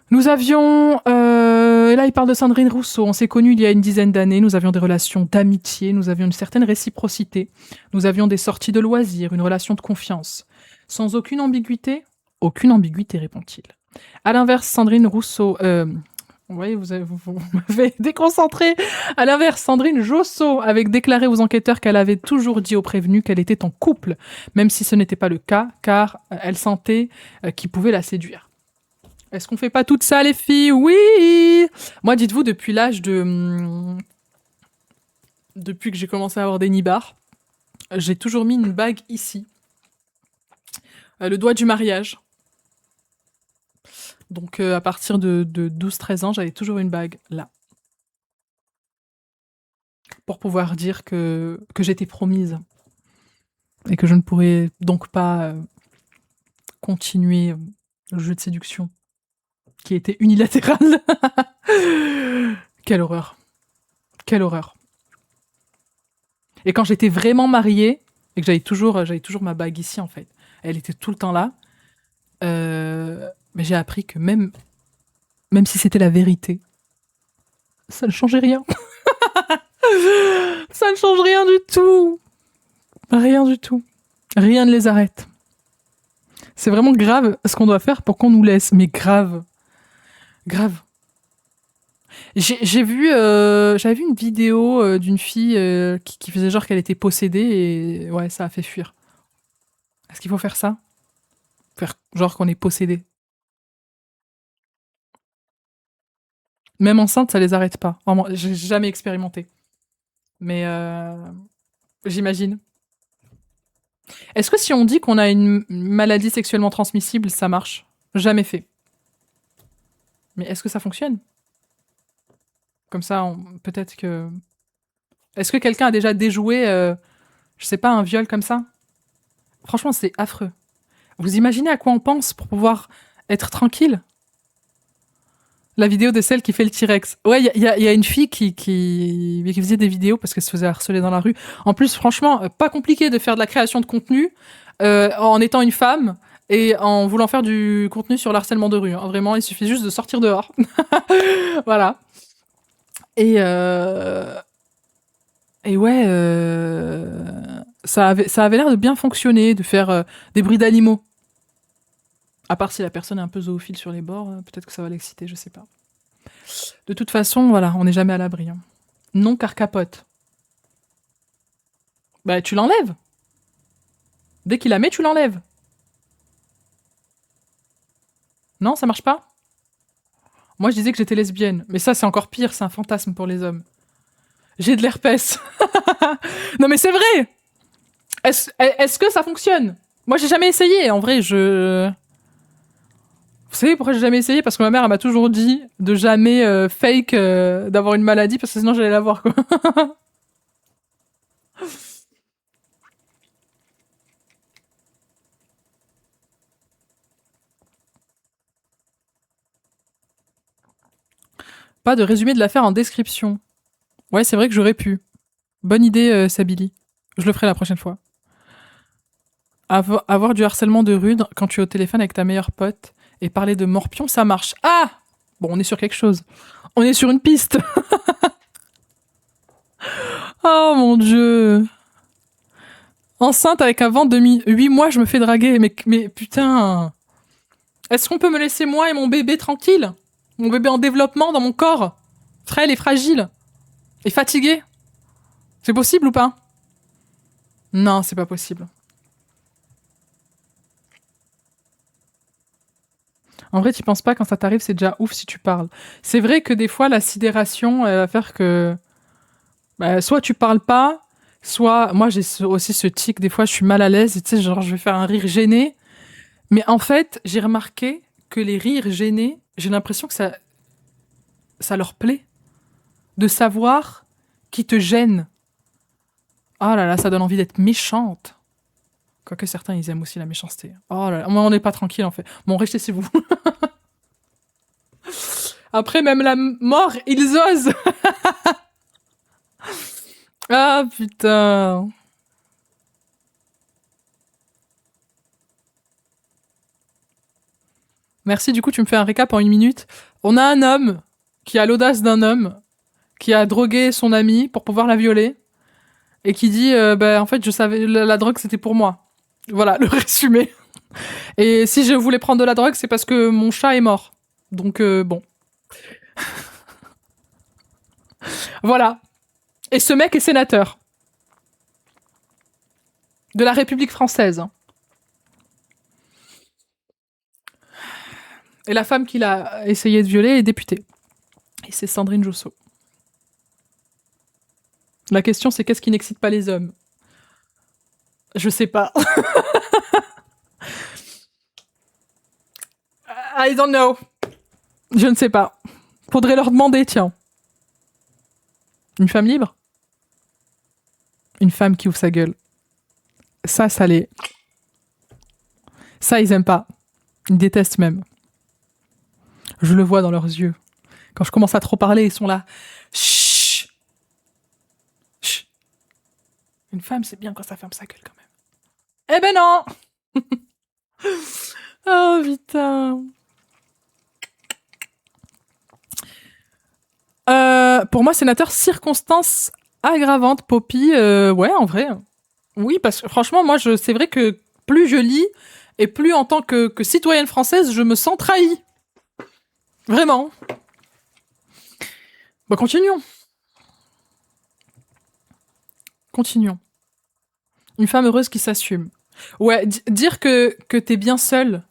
Nous avions... là, il parle de Sandrine Rousseau. On s'est connus il y a une dizaine d'années. Nous avions des relations d'amitié. Nous avions une certaine réciprocité. Nous avions des sorties de loisirs, une relation de confiance. Sans aucune ambiguïté. Aucune ambiguïté, répond-il. À l'inverse, Sandrine Rousseau... oui, vous m'avez déconcentré. À l'inverse, Sandrine Josso avait déclaré aux enquêteurs qu'elle avait toujours dit aux prévenus qu'elle était en couple, même si ce n'était pas le cas, car elle sentait qu'il pouvait la séduire. Est-ce qu'on fait pas tout ça, les filles? Oui. Moi, dites-vous, depuis l'âge de... Depuis que j'ai commencé à avoir des nibards, j'ai toujours mis une bague ici. Le doigt du mariage. Donc, à partir de 12-13 ans, j'avais toujours une bague là. Pour pouvoir dire que j'étais promise. Et que je ne pourrais donc pas continuer le jeu de séduction qui était unilatéral. Quelle horreur. Quelle horreur. Et quand j'étais vraiment mariée, et que j'avais toujours ma bague ici, en fait, elle était tout le temps là, mais j'ai appris que même si c'était la vérité, ça ne changeait rien. Ça ne change rien du tout. Rien du tout. Rien ne les arrête. C'est vraiment grave ce qu'on doit faire pour qu'on nous laisse. Mais grave. Grave. J'avais vu une vidéo d'une fille qui faisait genre qu'elle était possédée et ouais, ça a fait fuir. Est-ce qu'il faut faire ça? Faire genre qu'on est possédé? Même enceinte, ça les arrête pas. Vraiment, j'ai jamais expérimenté. Mais j'imagine. Est-ce que si on dit qu'on a une maladie sexuellement transmissible, ça marche? Jamais fait. Mais est-ce que ça fonctionne? Comme ça, peut-être que... Est-ce que quelqu'un a déjà déjoué, je sais pas, un viol comme ça? Franchement, c'est affreux. Vous imaginez à quoi on pense pour pouvoir être tranquille? La vidéo de celle qui fait le T-Rex. Ouais, il y a une fille qui faisait des vidéos parce qu'elle se faisait harceler dans la rue. En plus, franchement, pas compliqué de faire de la création de contenu en étant une femme et en voulant faire du contenu sur l'harcèlement de rue. Hein. Vraiment, il suffit juste de sortir dehors. Voilà. Et ouais, ça avait l'air de bien fonctionner, de faire des bruits d'animaux. À part si la personne est un peu zoophile sur les bords, peut-être que ça va l'exciter, je sais pas. De toute façon, voilà, on n'est jamais à l'abri. Hein. Non, car capote. Bah, tu l'enlèves. Dès qu'il la met, tu l'enlèves. Non, ça marche pas? Moi, je disais que j'étais lesbienne. Mais ça, c'est encore pire, c'est un fantasme pour les hommes. J'ai de l'herpès. Non, mais c'est vrai! Est-ce que ça fonctionne? Moi, j'ai jamais essayé. En vrai, Vous savez pourquoi j'ai jamais essayé? Parce que ma mère, elle m'a toujours dit de jamais fake d'avoir une maladie, parce que sinon j'allais l'avoir, quoi. Pas de résumé de l'affaire en description. Ouais, c'est vrai que j'aurais pu. Bonne idée, Sabili. Je le ferai la prochaine fois. Avoir du harcèlement de rue quand tu es au téléphone avec ta meilleure pote et parler de morpion, ça marche. Ah! Bon, on est sur quelque chose. On est sur une piste. Oh mon dieu. Enceinte avec un ventre de 8 mois, je me fais draguer. Mais putain. Est-ce qu'on peut me laisser moi et mon bébé tranquille? Mon bébé en développement dans mon corps? Frêle et fragile? Et fatigué? C'est possible ou pas? Non, c'est pas possible. En vrai, tu penses pas quand ça t'arrive, c'est déjà ouf si tu parles. C'est vrai que des fois, la sidération, elle va faire que... Bah, soit tu parles pas, soit... Moi, j'ai aussi ce tic, des fois, je suis mal à l'aise, et tu sais, genre, je vais faire un rire gêné. Mais en fait, j'ai remarqué que les rires gênés, j'ai l'impression que ça leur plaît de savoir qui te gêne. Oh là là, ça donne envie d'être méchante. Quoique certains, ils aiment aussi la méchanceté. Oh là là, moi, on n'est pas tranquille, en fait. Bon, restez chez vous. Après, même la mort, ils osent. Ah, putain. Merci, du coup, tu me fais un récap en 1 minute. On a un homme qui a l'audace d'un homme, qui a drogué son amie pour pouvoir la violer, et qui dit, en fait, je savais, la drogue, c'était pour moi. Voilà, le résumé. Et si je voulais prendre de la drogue, c'est parce que mon chat est mort. Donc, bon. Voilà. Et ce mec est sénateur. De la République française. Et la femme qu'il a essayé de violer est députée. Et c'est Sandrine Josso. La question, c'est qu'est-ce qui n'excite pas les hommes? Je sais pas. I don't know. Je ne sais pas. Faudrait leur demander, tiens. Une femme libre? Une femme qui ouvre sa gueule. Ça les... Ça, ils aiment pas. Ils détestent même. Je le vois dans leurs yeux. Quand je commence à trop parler, ils sont là. Chut. Chut. Une femme, c'est bien quand ça ferme sa gueule quand même. Eh ben non. Oh putain. Pour moi, sénateur, circonstance aggravante, Poppy. Ouais, en vrai. Oui, parce que franchement, moi, c'est vrai que plus je lis, et plus en tant que citoyenne française, je me sens trahie. Vraiment. Bah, continuons. Continuons. Une femme heureuse qui s'assume. Ouais, dire que t'es bien seule,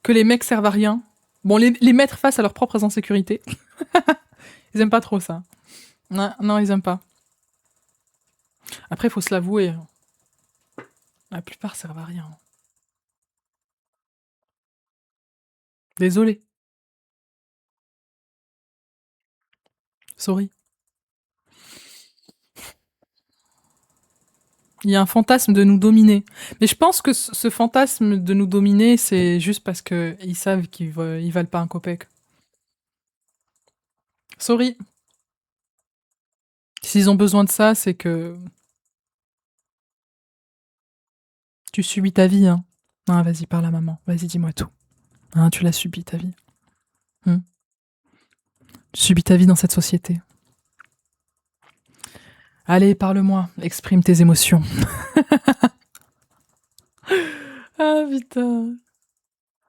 que les mecs servent à rien. Bon, les mettre face à leurs propres insécurités. Ils aiment pas trop ça. Non, non, ils aiment pas. Après, il faut se l'avouer. La plupart servent à rien. Désolé. Sorry. Il y a un fantasme de nous dominer. Mais je pense que ce fantasme de nous dominer, c'est juste parce qu'ils savent qu'ils valent pas un copec. Sorry. S'ils ont besoin de ça, c'est que tu subis ta vie. Hein. Ah, vas-y, parle à maman. Vas-y, dis-moi tout. Hein, tu l'as subi, ta vie. Tu subis ta vie dans cette société. Allez, parle-moi. Exprime tes émotions. Ah, putain.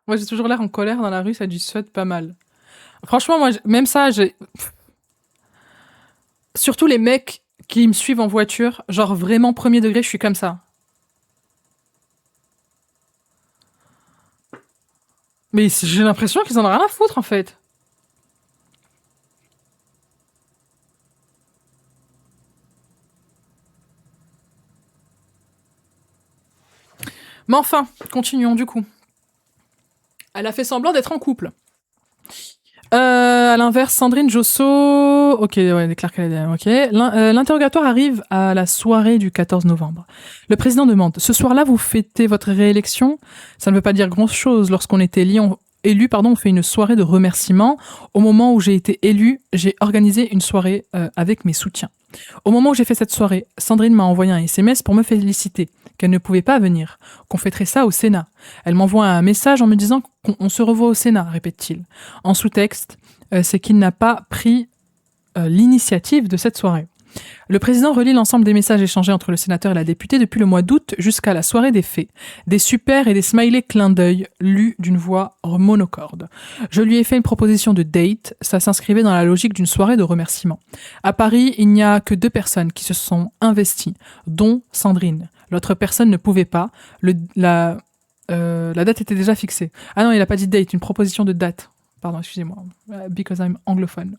Moi, j'ai toujours l'air en colère dans la rue, ça a dû se faire pas mal. Franchement, moi, même ça, surtout les mecs qui me suivent en voiture, genre vraiment premier degré, je suis comme ça. Mais j'ai l'impression qu'ils en ont rien à foutre, en fait. Mais enfin, continuons du coup. Elle a fait semblant d'être en couple. À l'inverse, Sandrine Josso. Ok, ouais, déclare qu'elle est. Ok. L'interrogatoire arrive à la soirée du 14 novembre. Le président demande: ce soir-là, vous fêtez votre réélection? Ça ne veut pas dire grand-chose. Lorsqu'on était élu, on fait une soirée de remerciements. Au moment où j'ai été élu, j'ai organisé une soirée avec mes soutiens. Au moment où j'ai fait cette soirée, Sandrine m'a envoyé un SMS pour me féliciter, qu'elle ne pouvait pas venir, qu'on fêterait ça au Sénat. Elle m'envoie un message en me disant qu'on se revoit au Sénat, répète-t-il. En sous-texte, c'est qu'il n'a pas pris l'initiative de cette soirée. Le président relie l'ensemble des messages échangés entre le sénateur et la députée depuis le mois d'août jusqu'à la soirée des faits. Des super et des smileys clins d'œil lus d'une voix monocorde. Je lui ai fait une proposition de date, ça s'inscrivait dans la logique d'une soirée de remerciements. À Paris, il n'y a que 2 personnes qui se sont investies, dont Sandrine. L'autre personne ne pouvait pas. La date était déjà fixée. Ah non, il n'a pas dit date, une proposition de date. Pardon, excusez-moi. Because I'm anglophone.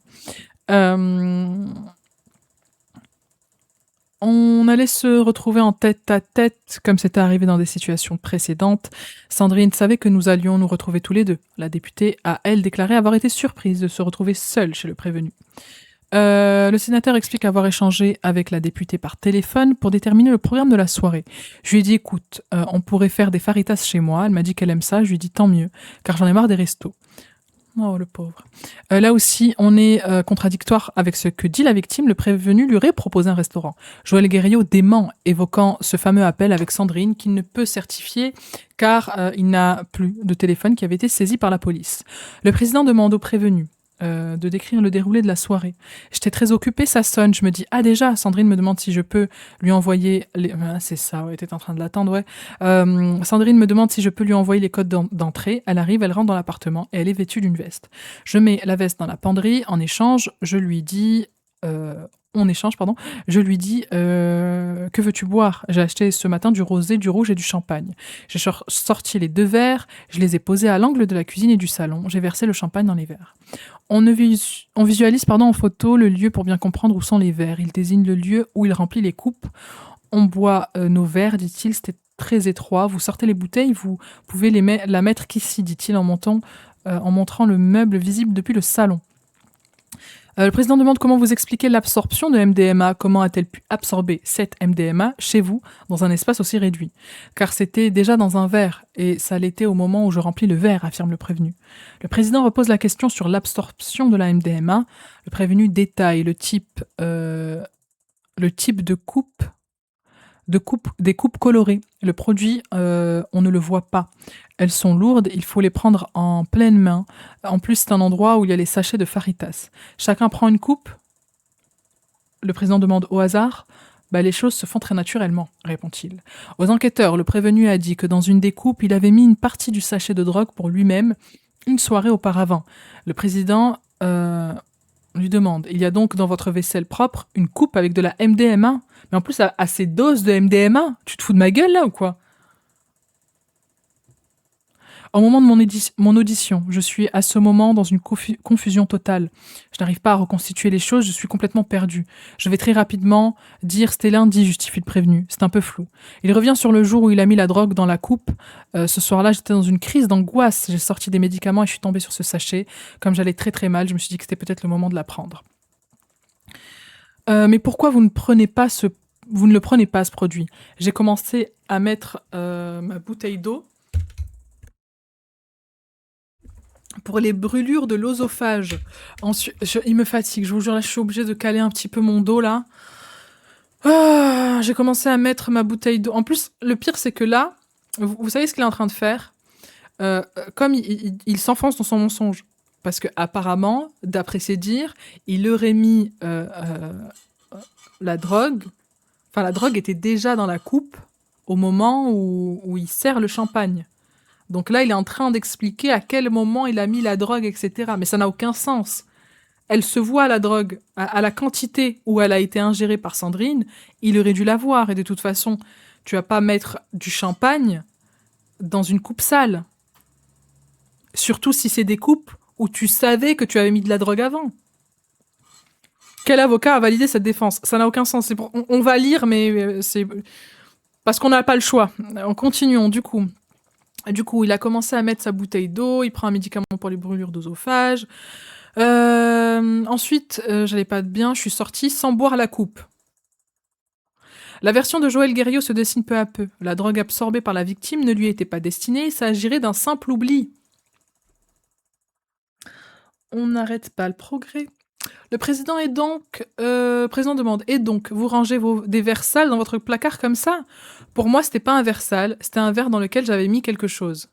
On allait se retrouver en tête à tête, comme c'était arrivé dans des situations précédentes. Sandrine savait que nous allions nous retrouver tous les deux. La députée a, elle, déclaré avoir été surprise de se retrouver seule chez le prévenu. Le sénateur explique avoir échangé avec la députée par téléphone pour déterminer le programme de la soirée. Je lui ai dit, écoute, on pourrait faire des faritas chez moi. Elle m'a dit qu'elle aime ça. Je lui ai dit, tant mieux, car j'en ai marre des restos. Oh, le pauvre. Là aussi, on est contradictoire avec ce que dit la victime. Le prévenu lui aurait proposé un restaurant. Joël Guerriot dément, évoquant ce fameux appel avec Sandrine qu'il ne peut certifier car il n'a plus de téléphone qui avait été saisi par la police. Le président demande au prévenu de décrire le déroulé de la soirée. J'étais très occupée, ça sonne. Je me dis, ah déjà, Sandrine me demande si je peux lui envoyer... c'est ça, ouais, t'es en train de l'attendre, ouais. Sandrine me demande si je peux lui envoyer les codes d'entrée. Elle arrive, elle rentre dans l'appartement et elle est vêtue d'une veste. Je mets la veste dans la penderie. En échange, je lui dis... je lui dis que veux-tu boire? J'ai acheté ce matin du rosé, du rouge et du champagne. J'ai sorti les 2 verres, je les ai posés à l'angle de la cuisine et du salon. J'ai versé le champagne dans les verres. On visualise en photo le lieu pour bien comprendre où sont les verres. Il désigne le lieu où il remplit les coupes. On boit nos verres, dit-il, c'était très étroit. Vous sortez les bouteilles, vous pouvez la mettre qu'ici, dit-il en montrant le meuble visible depuis le salon. Le président demande comment vous expliquez l'absorption de MDMA. Comment a-t-elle pu absorber cette MDMA chez vous, dans un espace aussi réduit? Car c'était déjà dans un verre, et ça l'était au moment où je remplis le verre, affirme le prévenu. Le président repose la question sur l'absorption de la MDMA. Le prévenu détaille le type de coupe, des coupes colorées. Le produit, on ne le voit pas. Elles sont lourdes, il faut les prendre en pleine main. En plus, c'est un endroit où il y a les sachets de faritas. Chacun prend une coupe. Le président demande au hasard. Les choses se font très naturellement, répond-il. Aux enquêteurs, le prévenu a dit que dans une des coupes, il avait mis une partie du sachet de drogue pour lui-même une soirée auparavant. Le président lui demande, il y a donc dans votre vaisselle propre une coupe avec de la MDMA? Mais en plus, à ces doses de MDMA, tu te fous de ma gueule là ou quoi? Au moment de mon audition, je suis à ce moment dans une confusion totale. Je n'arrive pas à reconstituer les choses, je suis complètement perdu. Je vais très rapidement dire c'était lundi, justifie le prévenu. C'est un peu flou. Il revient sur le jour où il a mis la drogue dans la coupe. Ce soir-là, j'étais dans une crise d'angoisse. J'ai sorti des médicaments et je suis tombée sur ce sachet. Comme j'allais très très mal, je me suis dit que c'était peut-être le moment de la prendre. Mais pourquoi vous ne le prenez pas ce produit? J'ai commencé à mettre ma bouteille d'eau pour les brûlures de l'œsophage. Ensuite, il me fatigue, je vous jure, là, je suis obligée de caler un petit peu mon dos, là. J'ai commencé à mettre ma bouteille d'eau. En plus, le pire, c'est que là, vous savez ce qu'il est en train de faire? Comme il s'enfonce dans son mensonge. Parce que apparemment, d'après ses dires, il aurait mis la drogue. Enfin, la drogue était déjà dans la coupe au moment où il sert le champagne. Donc là, il est en train d'expliquer à quel moment il a mis la drogue, etc. Mais ça n'a aucun sens. Elle se voit, la drogue, à la quantité où elle a été ingérée par Sandrine, il aurait dû la voir. Et de toute façon, tu vas pas mettre du champagne dans une coupe sale. Surtout si c'est des coupes où tu savais que tu avais mis de la drogue avant. Quel avocat a validé cette défense? Ça n'a aucun sens. On va lire, mais c'est... Parce qu'on n'a pas le choix. Continuons, du coup. Du coup, il a commencé à mettre sa bouteille d'eau, il prend un médicament pour les brûlures d'œsophage. Ensuite, j'allais pas bien, je suis sortie sans boire la coupe. La version de Joël Guerriot se dessine peu à peu. La drogue absorbée par la victime ne lui était pas destinée, il s'agirait d'un simple oubli. On n'arrête pas le progrès. Le président demande, et donc, vous rangez des verres sales dans votre placard comme ça? Pour moi, c'était pas un verre sale, c'était un verre dans lequel j'avais mis quelque chose.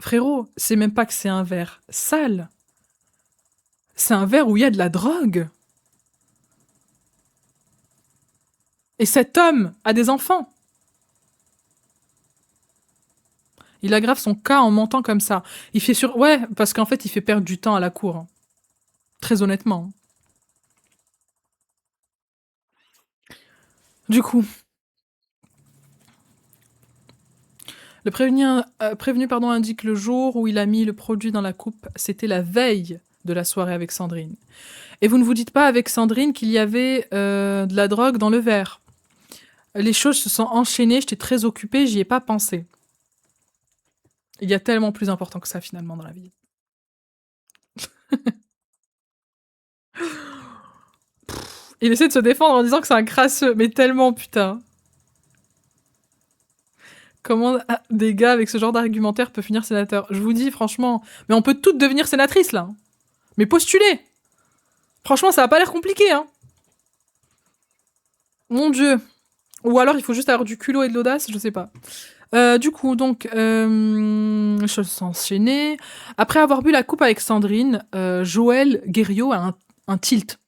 Frérot, c'est même pas que c'est un verre sale. C'est un verre où il y a de la drogue. Et cet homme a des enfants. Il aggrave son cas en mentant comme ça. Il fait sur... Ouais, parce qu'en fait, il fait perdre du temps à la cour. Hein. Très honnêtement. Du coup, le prévenu indique le jour où il a mis le produit dans la coupe. C'était la veille de la soirée avec Sandrine. Et vous ne vous dites pas avec Sandrine qu'il y avait de la drogue dans le verre. Les choses se sont enchaînées, j'étais très occupée, j'y ai pas pensé. Il y a tellement plus important que ça finalement dans la vie. Il essaie de se défendre en disant que c'est un crasseux, mais tellement putain. Comment des gars avec ce genre d'argumentaire peuvent finir sénateur? Je vous dis franchement, mais on peut toutes devenir sénatrices là. Mais postulez. Franchement, ça a pas l'air compliqué, hein. Mon Dieu. Ou alors il faut juste avoir du culot et de l'audace, je sais pas. Du coup, donc, choses s'enchaîner. Après avoir bu la coupe avec Sandrine, Joël Guerriot a un tilt.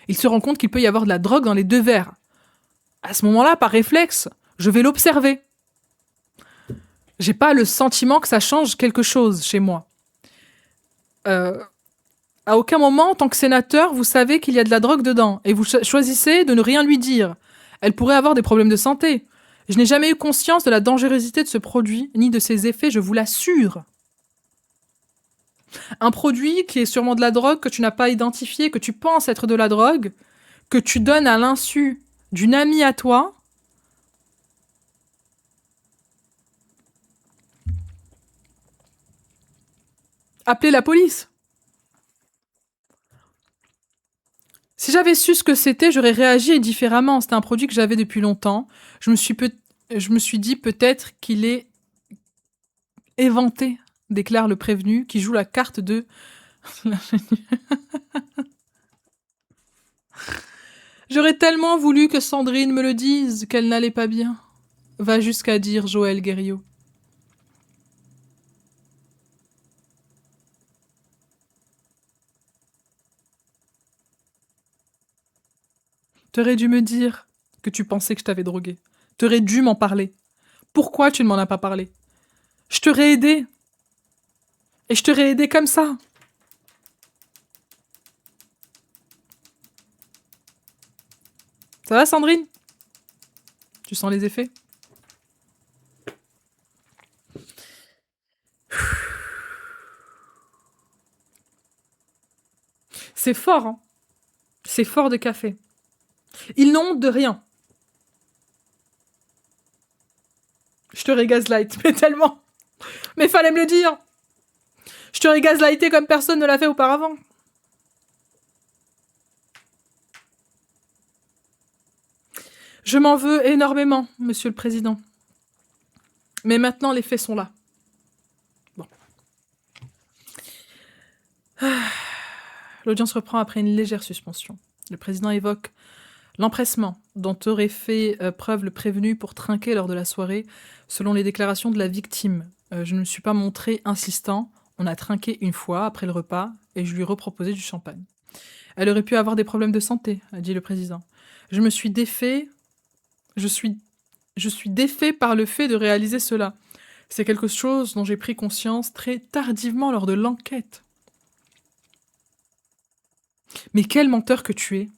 Il se rend compte qu'il peut y avoir de la drogue dans les deux verres. À ce moment-là, par réflexe, je vais l'observer. J'ai pas le sentiment que ça change quelque chose chez moi. À aucun moment, en tant que sénateur, vous savez qu'il y a de la drogue dedans, et vous choisissez de ne rien lui dire. Elle pourrait avoir des problèmes de santé. Je n'ai jamais eu conscience de la dangerosité de ce produit, ni de ses effets, je vous l'assure. Un produit qui est sûrement de la drogue, que tu n'as pas identifié, que tu penses être de la drogue, que tu donnes à l'insu d'une amie à toi. Appelez la police. Si j'avais su ce que c'était, j'aurais réagi différemment. C'était un produit que j'avais depuis longtemps. Je me suis dit peut-être qu'il est éventé, déclare le prévenu, qui joue la carte de... J'aurais tellement voulu que Sandrine me le dise, qu'elle n'allait pas bien. Va jusqu'à dire Joël Guerriot. T'aurais dû me dire que tu pensais que je t'avais drogué. T'aurais dû m'en parler. Pourquoi tu ne m'en as pas parlé? Je t'aurais aidé. Et je t'aurais aidé comme ça. Ça va, Sandrine? Tu sens les effets? C'est fort, hein. C'est fort de café. Ils n'ont honte de rien. Je te gaslight, mais tellement. Mais fallait me le dire. Je te gaslighté comme personne ne l'a fait auparavant. Je m'en veux énormément, monsieur le président. Mais maintenant, les faits sont là. Bon. L'audience reprend après une légère suspension. Le président évoque l'empressement dont aurait fait preuve le prévenu pour trinquer lors de la soirée, selon les déclarations de la victime. Je ne me suis pas montré insistant. On a trinqué une fois après le repas et je lui ai reproposé du champagne. Elle aurait pu avoir des problèmes de santé, a dit le président. Je me suis défait. Je suis défait par le fait de réaliser cela. C'est quelque chose dont j'ai pris conscience très tardivement lors de l'enquête. Mais quel menteur que tu es.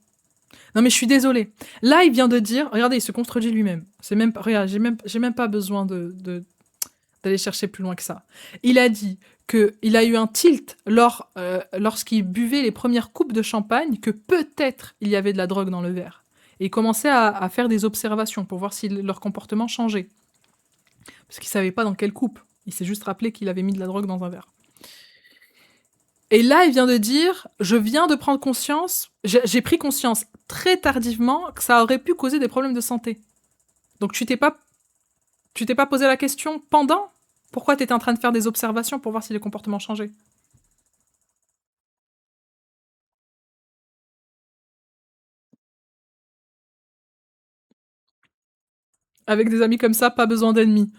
Non mais je suis désolée. Là, il vient de dire... Regardez, il se contredit lui-même. C'est même pas... Regarde, j'ai même pas besoin d'aller chercher plus loin que ça. Il a dit qu'il a eu un tilt lorsqu'il buvait les premières coupes de champagne, que peut-être il y avait de la drogue dans le verre. Et il commençait à faire des observations pour voir si leur comportement changeait. Parce qu'il savait pas dans quelle coupe. Il s'est juste rappelé qu'il avait mis de la drogue dans un verre. Et là, il vient de dire, je viens de prendre conscience, j'ai pris conscience très tardivement que ça aurait pu causer des problèmes de santé. Donc tu t'es pas posé la question pendant? Pourquoi tu étais en train de faire des observations pour voir si les comportements changeaient? Avec des amis comme ça, pas besoin d'ennemis.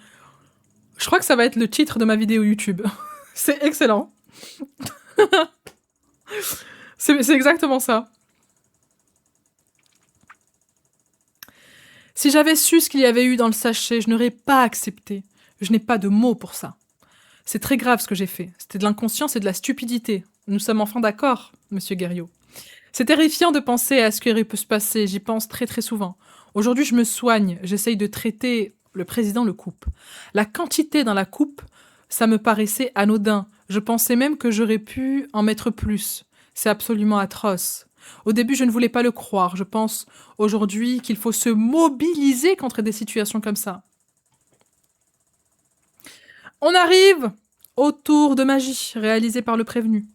Je crois que ça va être le titre de ma vidéo YouTube. C'est excellent. C'est exactement ça. Si j'avais su ce qu'il y avait eu dans le sachet, je n'aurais pas accepté. Je n'ai pas de mots pour ça. C'est très grave ce que j'ai fait. C'était de l'inconscience et de la stupidité. Nous sommes enfin d'accord, monsieur Guerriot. C'est terrifiant de penser à ce qui aurait pu se passer. J'y pense très très souvent. Aujourd'hui, je me soigne. J'essaye de traiter. Le président le coupe. La quantité dans la coupe, ça me paraissait anodin. Je pensais même que j'aurais pu en mettre plus. C'est absolument atroce. Au début, je ne voulais pas le croire. Je pense aujourd'hui qu'il faut se mobiliser contre des situations comme ça. On arrive au tour de magie réalisé par le prévenu.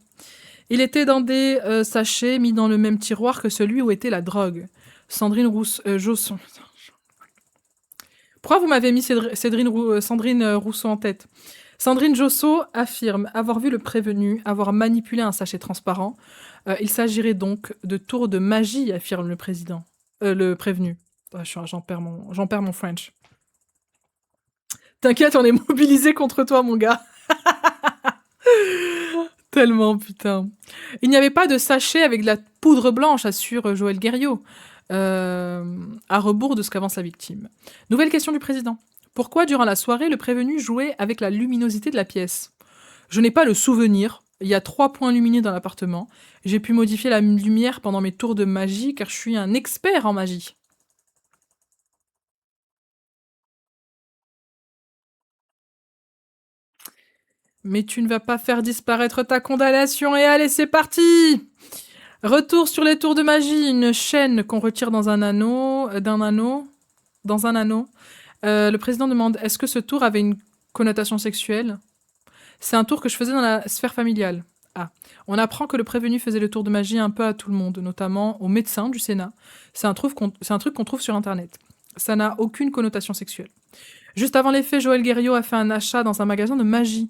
Il était dans des sachets mis dans le même tiroir que celui où était la drogue. Josson. Pourquoi vous m'avez mis Sandrine Rousseau en tête? Sandrine Josso affirme avoir vu le prévenu avoir manipulé un sachet transparent. Il s'agirait donc de tour de magie, affirme le président. Le prévenu. J'en perds mon French. T'inquiète, on est mobilisé contre toi, mon gars. Tellement, putain. Il n'y avait pas de sachet avec de la poudre blanche, assure Joël Guerriot, à rebours de ce qu'avance la victime. Nouvelle question du président. Pourquoi, durant la soirée, le prévenu jouait avec la luminosité de la pièce? Je n'ai pas le souvenir. Il y a 3 points lumineux dans l'appartement. J'ai pu modifier la lumière pendant mes tours de magie car je suis un expert en magie. Mais tu ne vas pas faire disparaître ta condamnation et allez, c'est parti! Retour sur les tours de magie, une chaîne qu'on retire dans un anneau, dans un anneau. Le président demande est-ce que ce tour avait une connotation sexuelle? C'est un tour que je faisais dans la sphère familiale. Ah. On apprend que le prévenu faisait le tour de magie un peu à tout le monde, notamment aux médecins du Sénat. C'est un truc qu'on trouve sur Internet. Ça n'a aucune connotation sexuelle. Juste avant les faits, Joël Guerriot a fait un achat dans un magasin de magie.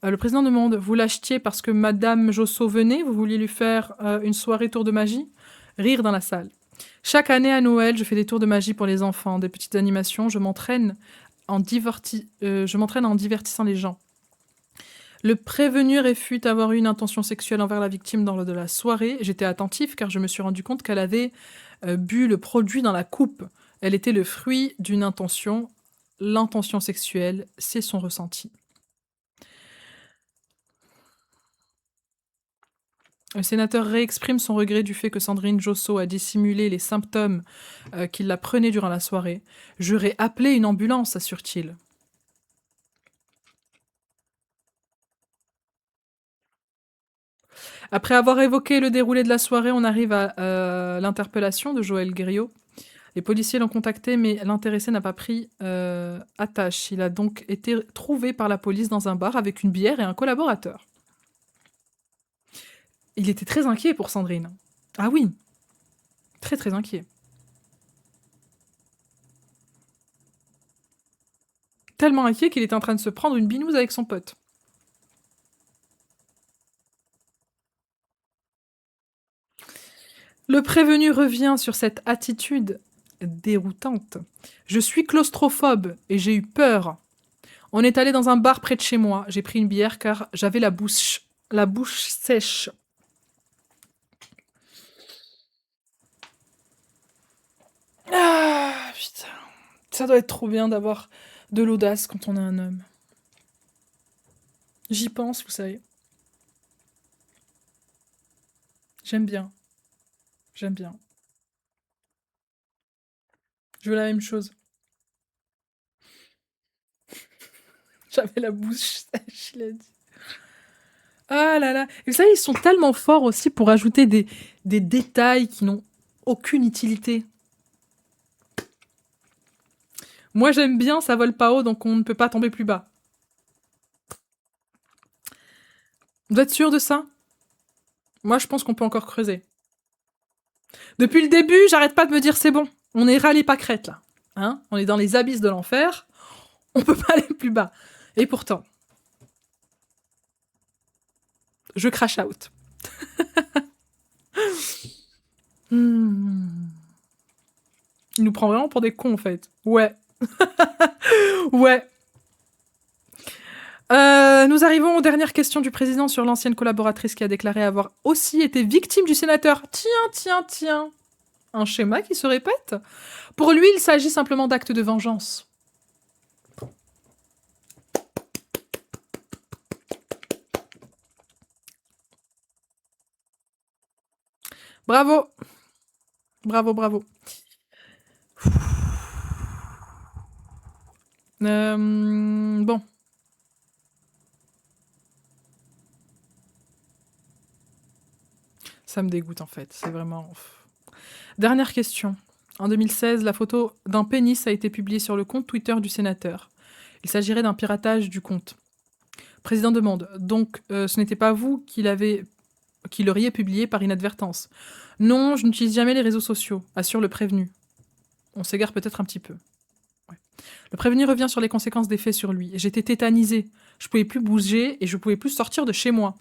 Le président demande vous l'achetiez parce que Madame Josso venait, vous vouliez lui faire une soirée tour de magie? Rire dans la salle. Chaque année à Noël, je fais des tours de magie pour les enfants, des petites animations. Je m'entraîne en divertissant les gens. Le prévenu réfute avoir eu une intention sexuelle envers la victime lors de la soirée. J'étais attentif car je me suis rendu compte qu'elle avait bu le produit dans la coupe. Elle était le fruit d'une intention. L'intention sexuelle, c'est son ressenti. Le sénateur réexprime son regret du fait que Sandrine Josso a dissimulé les symptômes qu'il la prenait durant la soirée. J'aurais appelé une ambulance, assure-t-il. Après avoir évoqué le déroulé de la soirée, on arrive à l'interpellation de Joël Guerriot. Les policiers l'ont contacté, mais l'intéressé n'a pas pris attache. Il a donc été trouvé par la police dans un bar avec une bière et un collaborateur. Il était très inquiet pour Sandrine. Ah oui, très très inquiet. Tellement inquiet qu'il était en train de se prendre une binouse avec son pote. Le prévenu revient sur cette attitude déroutante. Je suis claustrophobe et j'ai eu peur. On est allé dans un bar près de chez moi. J'ai pris une bière car j'avais la bouche sèche. Ah, putain. Ça doit être trop bien d'avoir de l'audace quand on est un homme. J'y pense, vous savez. J'aime bien. J'aime bien. Je veux la même chose. J'avais la bouche sèche, il a dit. Ah là là. Et vous savez, ils sont tellement forts aussi pour ajouter des détails qui n'ont aucune utilité. Moi, j'aime bien, ça vole pas haut, donc on ne peut pas tomber plus bas. Vous êtes sûr de ça? Moi, je pense qu'on peut encore creuser. Depuis le début, j'arrête pas de me dire c'est bon. On est râlé pas crête, là. Hein, on est dans les abysses de l'enfer. On peut pas aller plus bas. Et pourtant, je crash out. Hmm. Il nous prend vraiment pour des cons, en fait. Ouais. Ouais. Nous arrivons aux dernières questions du président sur l'ancienne collaboratrice qui a déclaré avoir aussi été victime du sénateur. Tiens. Un schéma qui se répète? Pour lui, il s'agit simplement d'actes de vengeance. Bravo. Bravo. Bon. Ça me dégoûte en fait, c'est vraiment... Dernière question. En 2016, la photo d'un pénis a été publiée sur le compte Twitter du sénateur. Il s'agirait d'un piratage du compte. Président demande, donc ce n'était pas vous qui l'auriez publié par inadvertance? Non, je n'utilise jamais les réseaux sociaux, assure le prévenu. On s'égare peut-être un petit peu. Ouais. Le prévenu revient sur les conséquences des faits sur lui. J'étais tétanisé. Je pouvais plus bouger et je pouvais plus sortir de chez moi.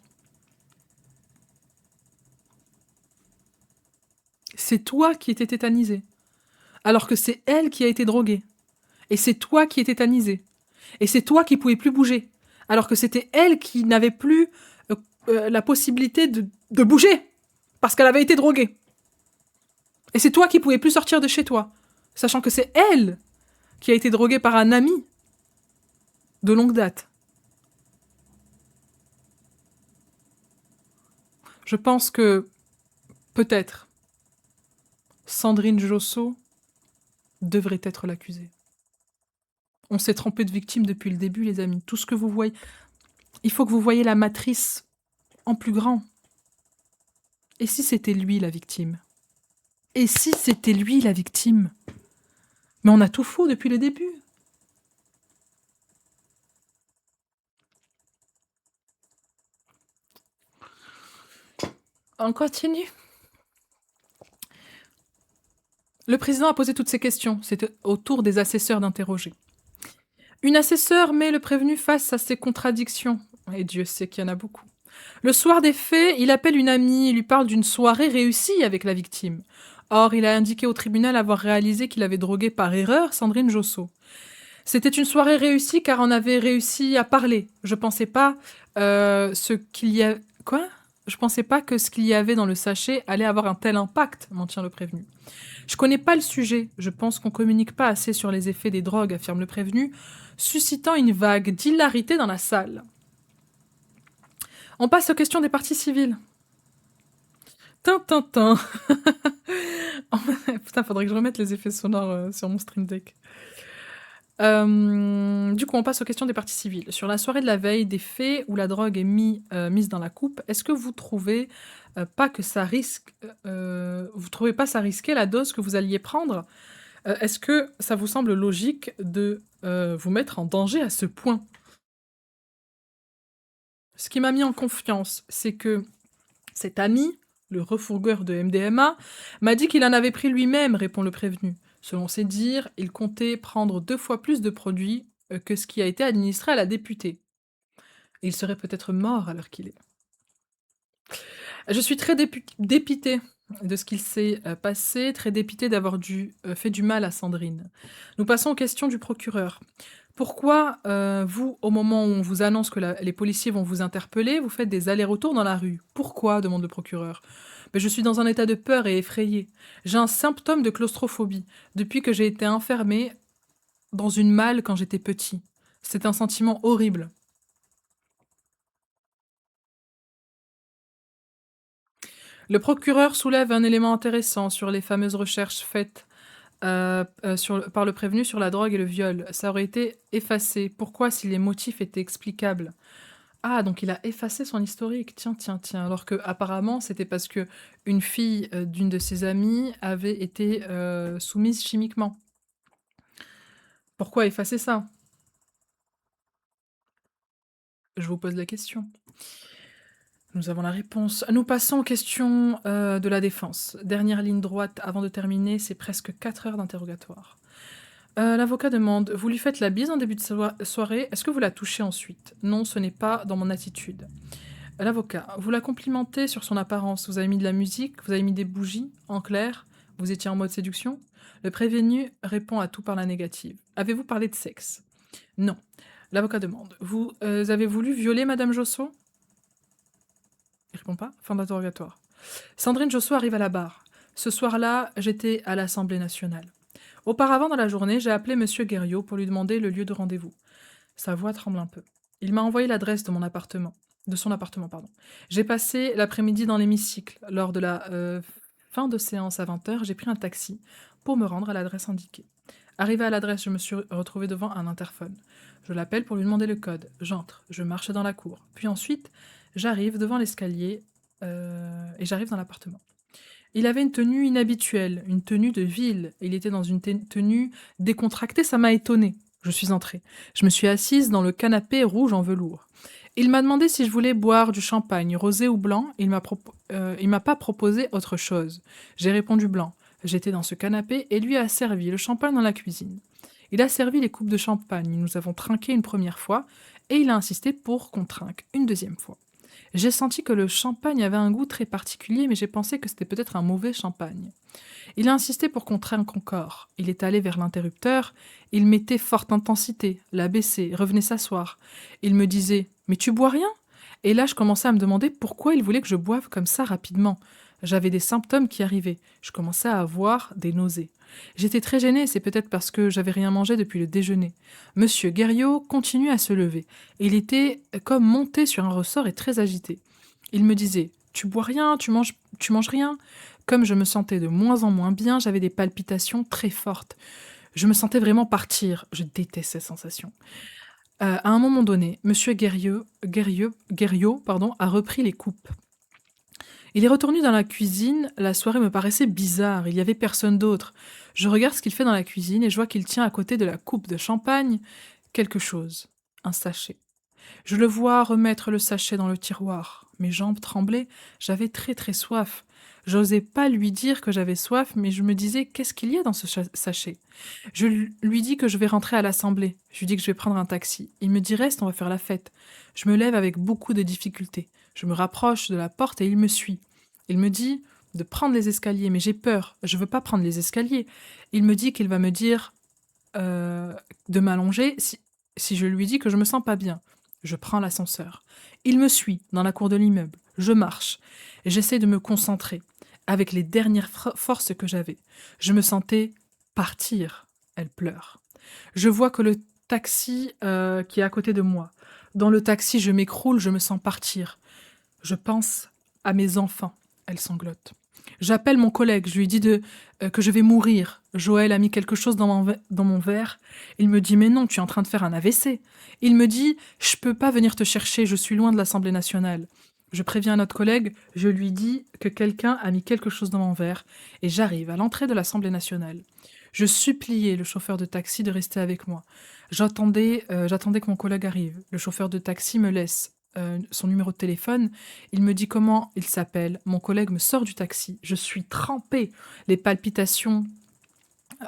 C'est toi qui étais tétanisé. Alors que c'est elle qui a été droguée. Et c'est toi qui étais tétanisé. Et c'est toi qui pouvais plus bouger. Alors que c'était elle qui n'avait plus la possibilité de bouger. Parce qu'elle avait été droguée. Et c'est toi qui pouvais plus sortir de chez toi. Sachant que c'est elle qui a été droguée par un ami de longue date. Je pense que, peut-être, Sandrine Josso devrait être l'accusée. On s'est trompé de victime depuis le début, les amis. Tout ce que vous voyez... Il faut que vous voyez la matrice en plus grand. Et si c'était lui la victime? Et si c'était lui la victime? Mais on a tout faux depuis le début. On continue. Le président a posé toutes ces questions. C'était au tour des assesseurs d'interroger. Une assesseure met le prévenu face à ses contradictions. Et Dieu sait qu'il y en a beaucoup. Le soir des faits, il appelle une amie et lui parle d'une soirée réussie avec la victime. Or, il a indiqué au tribunal avoir réalisé qu'il avait drogué par erreur Sandrine Josso. C'était une soirée réussie car on avait réussi à parler. Je pensais pas ce qu'il y a... Quoi? Je pensais pas que ce qu'il y avait dans le sachet allait avoir un tel impact, maintient le prévenu. Je connais pas le sujet. Je pense qu'on communique pas assez sur les effets des drogues, affirme le prévenu, suscitant une vague d'hilarité dans la salle. On passe aux questions des parties civiles. Tintintin. Putain, faudrait que je remette les effets sonores sur mon Stream Deck. Du coup, on passe aux questions des parties civiles. Sur la soirée de la veille des faits où la drogue est mise dans la coupe, est-ce que vous trouvez pas que ça risque... vous trouvez pas ça risqué la dose que vous alliez prendre? Est-ce que ça vous semble logique de vous mettre en danger à ce point? Ce qui m'a mis en confiance, c'est que cet ami, le refourgueur de MDMA, m'a dit qu'il en avait pris lui-même, répond le prévenu. Selon ses dires, il comptait prendre 2 fois plus de produits que ce qui a été administré à la députée. Et il serait peut-être mort à l'heure qu'il est. Je suis très dépitée de ce qu'il s'est passé, très dépitée d'avoir fait du mal à Sandrine. Nous passons aux questions du procureur. Pourquoi, vous, au moment où on vous annonce que les policiers vont vous interpeller, vous faites des allers-retours dans la rue? Pourquoi? Demande le procureur. Mais je suis dans un état de peur et effrayé. J'ai un symptôme de claustrophobie depuis que j'ai été enfermé dans une malle quand j'étais petit. C'est un sentiment horrible. Le procureur soulève un élément intéressant sur les fameuses recherches faites par le prévenu sur la drogue et le viol. Ça aurait été effacé. Pourquoi si les motifs étaient explicables? Ah, donc il a effacé son historique. Tiens, tiens, tiens. Alors que apparemment, c'était parce que une fille d'une de ses amies avait été soumise chimiquement. Pourquoi effacer ça? Je vous pose la question. Nous avons la réponse. Nous passons aux questions de la défense. Dernière ligne droite avant de terminer, c'est presque 4 heures d'interrogatoire. L'avocat demande, vous lui faites la bise en début de soirée, est-ce que vous la touchez ensuite? Non, ce n'est pas dans mon attitude. L'avocat, vous la complimentez sur son apparence, vous avez mis de la musique, vous avez mis des bougies, en clair, vous étiez en mode séduction? Le prévenu répond à tout par la négative. Avez-vous parlé de sexe? Non. L'avocat demande, vous avez voulu violer Madame Josso? Il répond pas. Fin d'interrogatoire. Sandrine Josso arrive à la barre. Ce soir-là, j'étais à l'Assemblée nationale. Auparavant dans la journée, j'ai appelé Monsieur Guerriot pour lui demander le lieu de rendez-vous. Sa voix tremble un peu. Il m'a envoyé l'adresse de son appartement, pardon. J'ai passé l'après-midi dans l'hémicycle. Lors de la fin de séance à 20h, j'ai pris un taxi pour me rendre à l'adresse indiquée. Arrivé à l'adresse, je me suis retrouvé devant un interphone. Je l'appelle pour lui demander le code. J'entre, je marche dans la cour. Puis ensuite, j'arrive devant l'escalier et j'arrive dans l'appartement. Il avait une tenue inhabituelle, une tenue de ville. Il était dans une tenue décontractée, ça m'a étonnée. Je suis entrée. Je me suis assise dans le canapé rouge en velours. Il m'a demandé si je voulais boire du champagne, rosé ou blanc. Il m'a pas proposé autre chose. J'ai répondu blanc. J'étais dans ce canapé et lui a servi le champagne dans la cuisine. Il a servi les coupes de champagne. Nous avons trinqué une première fois et il a insisté pour qu'on trinque une deuxième fois. J'ai senti que le champagne avait un goût très particulier, mais j'ai pensé que c'était peut-être un mauvais champagne. Il a insisté pour qu'on trinque encore. Il est allé vers l'interrupteur, il mettait forte intensité, l'a baissé, revenait s'asseoir. Il me disait « Mais tu bois rien ?» Et là, je commençais à me demander pourquoi il voulait que je boive comme ça rapidement. J'avais des symptômes qui arrivaient. Je commençais à avoir des nausées. J'étais très gênée, c'est peut-être parce que j'avais rien mangé depuis le déjeuner. Monsieur Guerriot continue à se lever. Il était comme monté sur un ressort et très agité. Il me disait « Tu bois rien, tu manges rien ?» Comme je me sentais de moins en moins bien, j'avais des palpitations très fortes. Je me sentais vraiment partir. Je déteste ces sensations. À un moment donné, Monsieur Guerriot, a repris les coupes. Il est retourné dans la cuisine. La soirée me paraissait bizarre. Il n'y avait personne d'autre. Je regarde ce qu'il fait dans la cuisine et je vois qu'il tient à côté de la coupe de champagne quelque chose. Un sachet. Je le vois remettre le sachet dans le tiroir. Mes jambes tremblaient. J'avais très très soif. J'osais pas lui dire que j'avais soif, mais je me disais qu'est-ce qu'il y a dans ce sachet. Je lui dis que je vais rentrer à l'assemblée. Je lui dis que je vais prendre un taxi. Il me dit reste, on va faire la fête. Je me lève avec beaucoup de difficultés. Je me rapproche de la porte et il me suit. Il me dit de prendre les escaliers, mais j'ai peur. Je veux pas prendre les escaliers. Il me dit qu'il va me dire de m'allonger si je lui dis que je me sens pas bien. Je prends l'ascenseur. Il me suit dans la cour de l'immeuble. Je marche. J'essaie de me concentrer avec les dernières forces que j'avais. Je me sentais partir. Elle pleure. Je vois que le taxi qui est à côté de moi. Dans le taxi, je m'écroule, je me sens partir. Je pense à mes enfants. Elle sanglote. J'appelle mon collègue, je lui dis que je vais mourir. Joël a mis quelque chose dans mon verre. Il me dit « Mais non, tu es en train de faire un AVC. » Il me dit « Je peux pas venir te chercher, je suis loin de l'Assemblée nationale. » Je préviens notre collègue, je lui dis que quelqu'un a mis quelque chose dans mon verre et j'arrive à l'entrée de l'Assemblée nationale. Je suppliais le chauffeur de taxi de rester avec moi. J'attendais que mon collègue arrive. Le chauffeur de taxi me laisse son numéro de téléphone. Il me dit comment il s'appelle. Mon collègue me sort du taxi. Je suis trempée. Les palpitations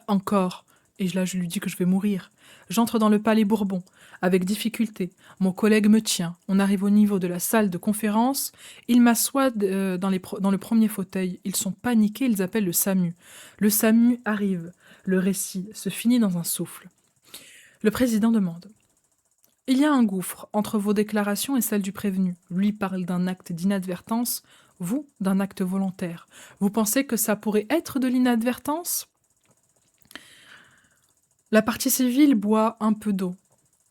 encore. Et là, je lui dis que je vais mourir. J'entre dans le palais Bourbon, avec difficulté. Mon collègue me tient. On arrive au niveau de la salle de conférence. Il m'assoit dans le premier fauteuil. Ils sont paniqués, ils appellent le SAMU. Le SAMU arrive. Le récit se finit dans un souffle. Le président demande. Il y a un gouffre entre vos déclarations et celles du prévenu. Lui parle d'un acte d'inadvertance, vous d'un acte volontaire. Vous pensez que ça pourrait être de l'inadvertance ? La partie civile boit un peu d'eau.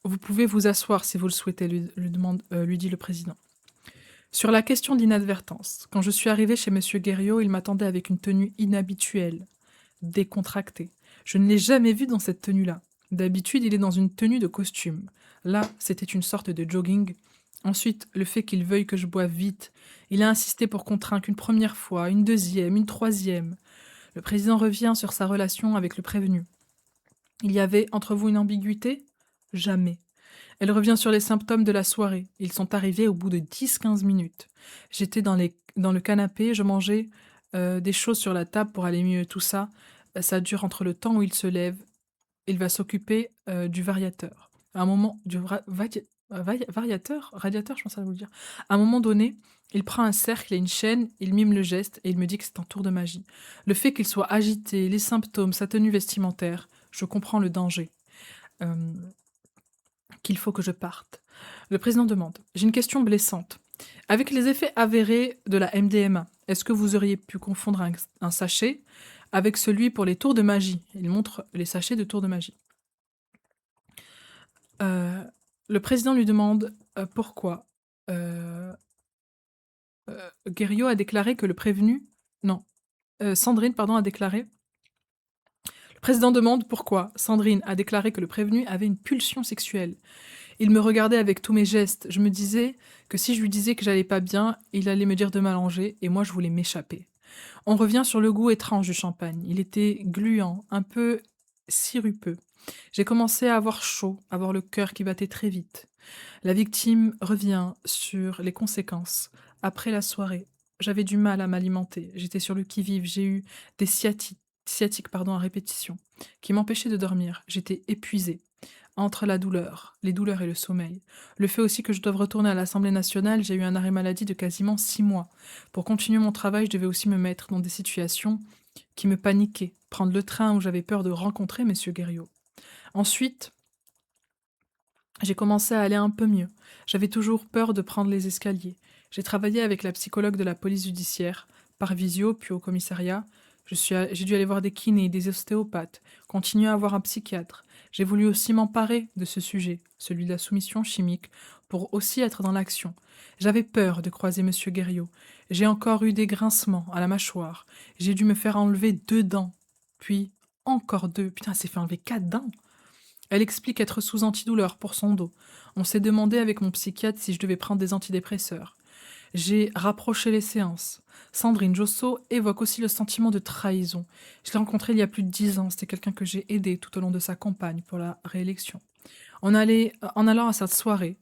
Vous pouvez vous asseoir si vous le souhaitez, lui dit le président. Sur la question de l'inadvertance, quand je suis arrivée chez M. Guerriot, il m'attendait avec une tenue inhabituelle, décontractée. Je ne l'ai jamais vu dans cette tenue-là. D'habitude, il est dans une tenue de costume. Là, c'était une sorte de jogging. Ensuite, le fait qu'il veuille que je boive vite. Il a insisté pour qu'on trinque une première fois, une deuxième, une troisième. Le président revient sur sa relation avec le prévenu. Il y avait entre vous une ambiguïté ? Jamais. Elle revient sur les symptômes de la soirée. Ils sont arrivés au bout de 10-15 minutes. J'étais dans le canapé, je mangeais des choses sur la table pour aller mieux. Tout ça, ça dure entre le temps où il se lève. Il va s'occuper du variateur. À un moment, variateur, radiateur, je pense à vous le dire. À un moment donné, il prend un cercle et une chaîne, il mime le geste et il me dit que c'est un tour de magie. Le fait qu'il soit agité, les symptômes, sa tenue vestimentaire, je comprends le danger. Qu'il faut que je parte. Le président demande. J'ai une question blessante. Avec les effets avérés de la MDMA, est-ce que vous auriez pu confondre un sachet avec celui pour les tours de magie ? Il montre les sachets de tours de magie. Le président lui demande pourquoi. Guerriot a déclaré que le prévenu... Non. Sandrine, a déclaré... Le président demande pourquoi. Sandrine a déclaré que le prévenu avait une pulsion sexuelle. Il me regardait avec tous mes gestes. Je me disais que si je lui disais que j'allais pas bien, il allait me dire de m'allonger, et moi je voulais m'échapper. On revient sur le goût étrange du champagne. Il était gluant, un peu sirupeux. J'ai commencé à avoir chaud, à avoir le cœur qui battait très vite. La victime revient sur les conséquences. Après la soirée, j'avais du mal à m'alimenter. J'étais sur le qui-vive. J'ai eu des sciatiques à répétition, qui m'empêchaient de dormir. J'étais épuisée. Entre les douleurs et le sommeil. Le fait aussi que je doive retourner à l'Assemblée nationale, j'ai eu un arrêt maladie de quasiment 6 mois. Pour continuer mon travail, je devais aussi me mettre dans des situations qui me paniquaient. Prendre le train où j'avais peur de rencontrer Monsieur Guerriot. Ensuite, j'ai commencé à aller un peu mieux. J'avais toujours peur de prendre les escaliers. J'ai travaillé avec la psychologue de la police judiciaire, par visio, puis au commissariat. J'ai dû aller voir des kinés, des ostéopathes, continuer à voir un psychiatre. J'ai voulu aussi m'emparer de ce sujet, celui de la soumission chimique, pour aussi être dans l'action. J'avais peur de croiser Monsieur Guerriot. J'ai encore eu des grincements à la mâchoire. J'ai dû me faire enlever 2 dents. Puis encore 2. Putain, elle s'est fait enlever 4 dents. Elle explique être sous antidouleur pour son dos. On s'est demandé avec mon psychiatre si je devais prendre des antidépresseurs. J'ai rapproché les séances. Sandrine Josso évoque aussi le sentiment de trahison. Je l'ai rencontré il y a plus de 10 ans. C'était quelqu'un que j'ai aidé tout au long de sa campagne pour la réélection. En allant à cette soirée,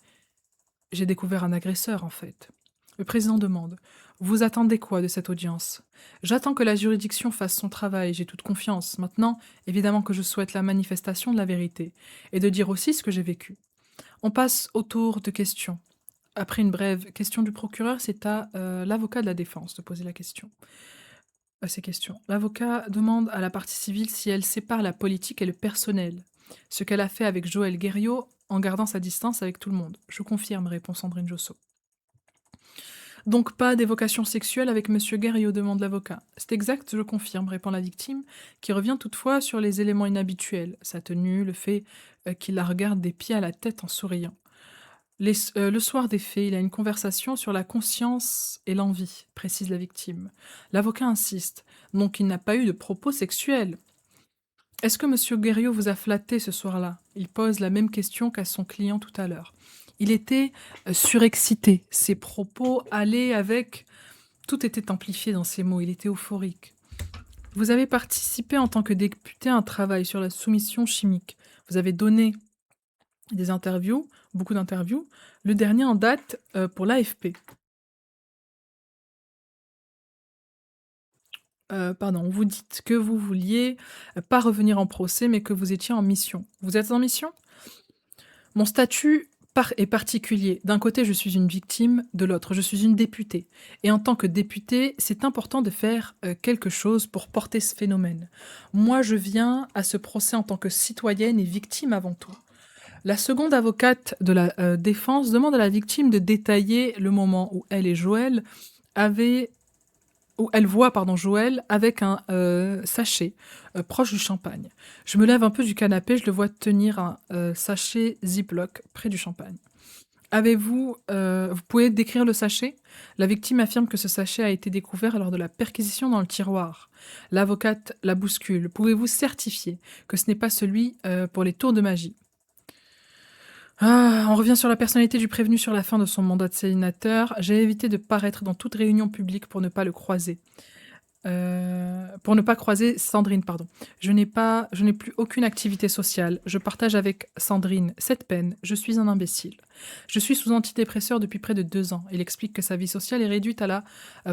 j'ai découvert un agresseur, en fait. Le président demande: Vous attendez quoi de cette audience? J'attends que la juridiction fasse son travail, j'ai toute confiance. Maintenant, évidemment que je souhaite la manifestation de la vérité, et de dire aussi ce que j'ai vécu. On passe au tour de questions. Après une brève question du procureur, c'est à l'avocat de la défense de poser ces questions. L'avocat demande à la partie civile si elle sépare la politique et le personnel, ce qu'elle a fait avec Joël Guerriot en gardant sa distance avec tout le monde. Je confirme, répond Sandrine Josso. Donc pas d'évocation sexuelle avec Monsieur Guerriot, demande l'avocat. C'est exact, je confirme, répond la victime, qui revient toutefois sur les éléments inhabituels, sa tenue, le fait qu'il la regarde des pieds à la tête en souriant. Le soir des faits, il a une conversation sur la conscience et l'envie, précise la victime. L'avocat insiste, donc il n'a pas eu de propos sexuels. Est-ce que Monsieur Guerriot vous a flatté ce soir-là? Il pose la même question qu'à son client tout à l'heure. Il était surexcité. Ses propos allaient avec... Tout était amplifié dans ses mots. Il était euphorique. Vous avez participé en tant que député à un travail sur la soumission chimique. Vous avez donné des interviews, beaucoup d'interviews. Le dernier en date pour l'AFP. Vous dites que vous vouliez pas revenir en procès, mais que vous étiez en mission. Vous êtes en mission? Mon statut est particulier. D'un côté, je suis une victime, de l'autre, je suis une députée. Et en tant que députée, c'est important de faire quelque chose pour porter ce phénomène. Moi, je viens à ce procès en tant que citoyenne et victime avant tout. La seconde avocate de la défense demande à la victime de détailler le moment où elle et Joël avaient où elle voit Joël avec un sachet proche du champagne. Je me lève un peu du canapé, je le vois tenir un sachet Ziploc près du champagne. Vous pouvez décrire le sachet? La victime affirme que ce sachet a été découvert lors de la perquisition dans le tiroir. L'avocate la bouscule. Pouvez-vous certifier que ce n'est pas celui pour les tours de magie? On revient sur la personnalité du prévenu sur la fin de son mandat de sénateur. J'ai évité de paraître dans toute réunion publique pour ne pas le croiser. Pour ne pas croiser Sandrine, pardon. Je n'ai plus aucune activité sociale. Je partage avec Sandrine cette peine. Je suis un imbécile. Je suis sous antidépresseur depuis près de 2 ans. Il explique que sa vie sociale est réduite à la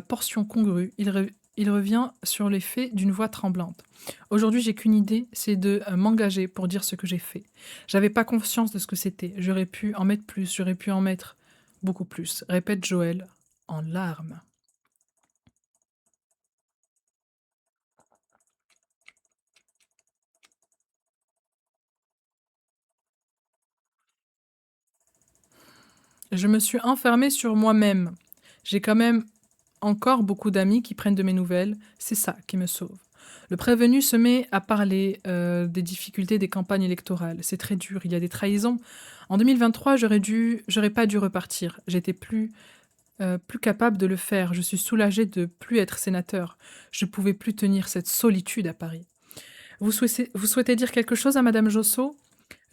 portion congrue. Il revient sur les faits d'une voix tremblante. Aujourd'hui, j'ai qu'une idée, c'est de m'engager pour dire ce que j'ai fait. J'avais pas conscience de ce que c'était. J'aurais pu en mettre plus, j'aurais pu en mettre beaucoup plus, répète Joël en larmes. Je me suis enfermée sur moi-même. J'ai quand même encore beaucoup d'amis qui prennent de mes nouvelles. C'est ça qui me sauve. Le prévenu se met à parler des difficultés des campagnes électorales. C'est très dur, il y a des trahisons. En 2023, j'aurais pas dû repartir. J'étais plus capable de le faire. Je suis soulagée de plus être sénateur. Je pouvais plus tenir cette solitude à Paris. Vous souhaitez dire quelque chose à Madame Josso?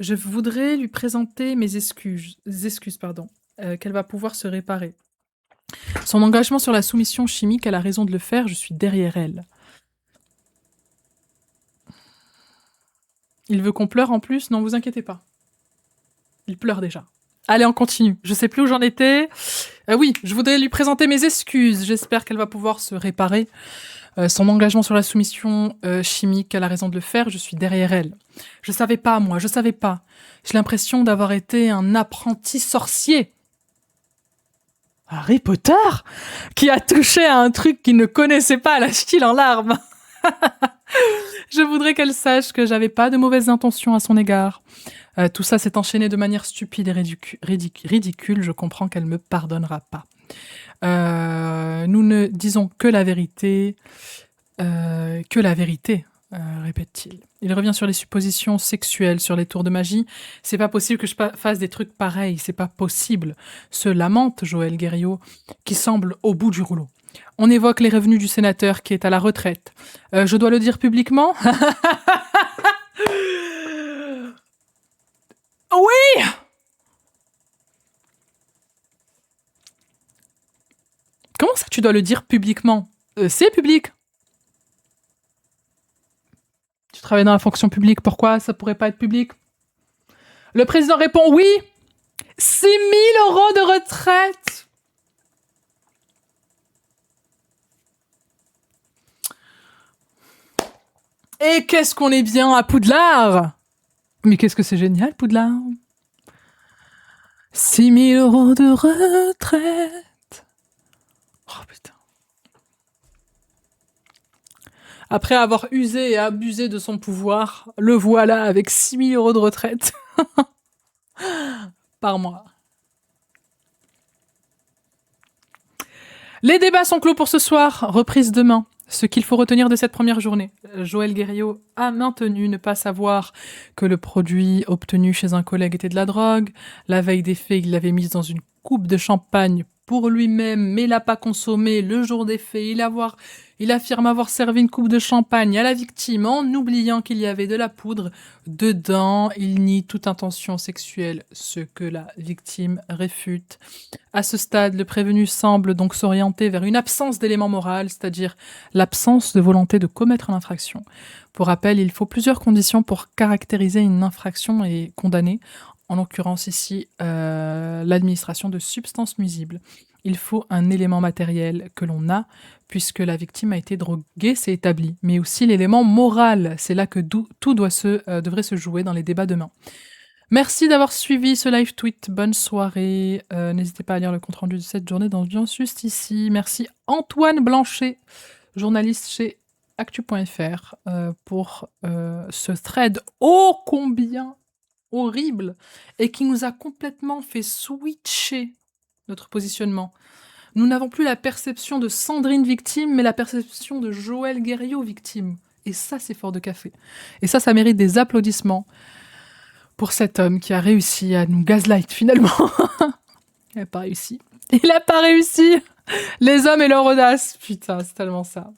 Je voudrais lui présenter mes excuses, pardon, qu'elle va pouvoir se réparer. Son engagement sur la soumission chimique, elle a raison de le faire, je suis derrière elle. Il veut qu'on pleure en plus? Non, vous inquiétez pas. Il pleure déjà. Allez, on continue. Je sais plus où j'en étais. Oui, je voudrais lui présenter mes excuses. J'espère qu'elle va pouvoir se réparer. Son engagement sur la soumission chimique, elle a raison de le faire, je suis derrière elle. Je savais pas, moi, je savais pas. J'ai l'impression d'avoir été un apprenti sorcier. Harry Potter, qui a touché à un truc qu'il ne connaissait pas, lâche-t-il en larmes. Je voudrais qu'elle sache que j'avais pas de mauvaises intentions à son égard. Tout ça s'est enchaîné de manière stupide et ridicule. Je comprends qu'elle me pardonnera pas. Nous ne disons que la vérité, répète-t-il. Il revient sur les suppositions sexuelles, sur les tours de magie. C'est pas possible que je fasse des trucs pareils, c'est pas possible. Se lamente Joël Guerriot, qui semble au bout du rouleau. On évoque les revenus du sénateur qui est à la retraite. Je dois le dire publiquement? Oui! Comment ça, tu dois le dire publiquement? C'est public. Tu travailles dans la fonction publique, pourquoi ça pourrait pas être public? Le président répond oui. 6 000 € de retraite. Et qu'est-ce qu'on est bien à Poudlard? Mais qu'est-ce que c'est génial, Poudlard? 6 000 € de retraite. Oh putain. Après avoir usé et abusé de son pouvoir, le voilà avec 6 000 € de retraite par mois. Les débats sont clos pour ce soir, reprise demain. Ce qu'il faut retenir de cette première journée. Joël Guerriot a maintenu ne pas savoir que le produit obtenu chez un collègue était de la drogue. La veille des faits, il l'avait mise dans une coupe de champagne pour lui-même, mais l'a pas consommée le jour des faits. Il affirme avoir servi une coupe de champagne à la victime en oubliant qu'il y avait de la poudre dedans. Il nie toute intention sexuelle, ce que la victime réfute. À ce stade, le prévenu semble donc s'orienter vers une absence d'élément moral, c'est-à-dire l'absence de volonté de commettre l'infraction. Pour rappel, il faut plusieurs conditions pour caractériser une infraction et condamner, en l'occurrence ici l'administration de substances nuisibles. Il faut un élément matériel que l'on a, puisque la victime a été droguée, c'est établi, mais aussi l'élément moral. C'est là que tout devrait se jouer dans les débats demain. Merci d'avoir suivi ce live tweet. Bonne soirée. N'hésitez pas à lire le compte-rendu de cette journée dans Audience juste ici. Merci Antoine Blanchet, journaliste chez Actu.fr, pour ce thread ô combien horrible et qui nous a complètement fait switcher notre positionnement. Nous n'avons plus la perception de Sandrine victime, mais la perception de Joël Guerriot victime. Et ça, c'est fort de café. Et ça mérite des applaudissements pour cet homme qui a réussi à nous gaslight finalement. Il n'a pas réussi. Il n'a pas réussi. Les hommes et leur audace. Putain, c'est tellement ça.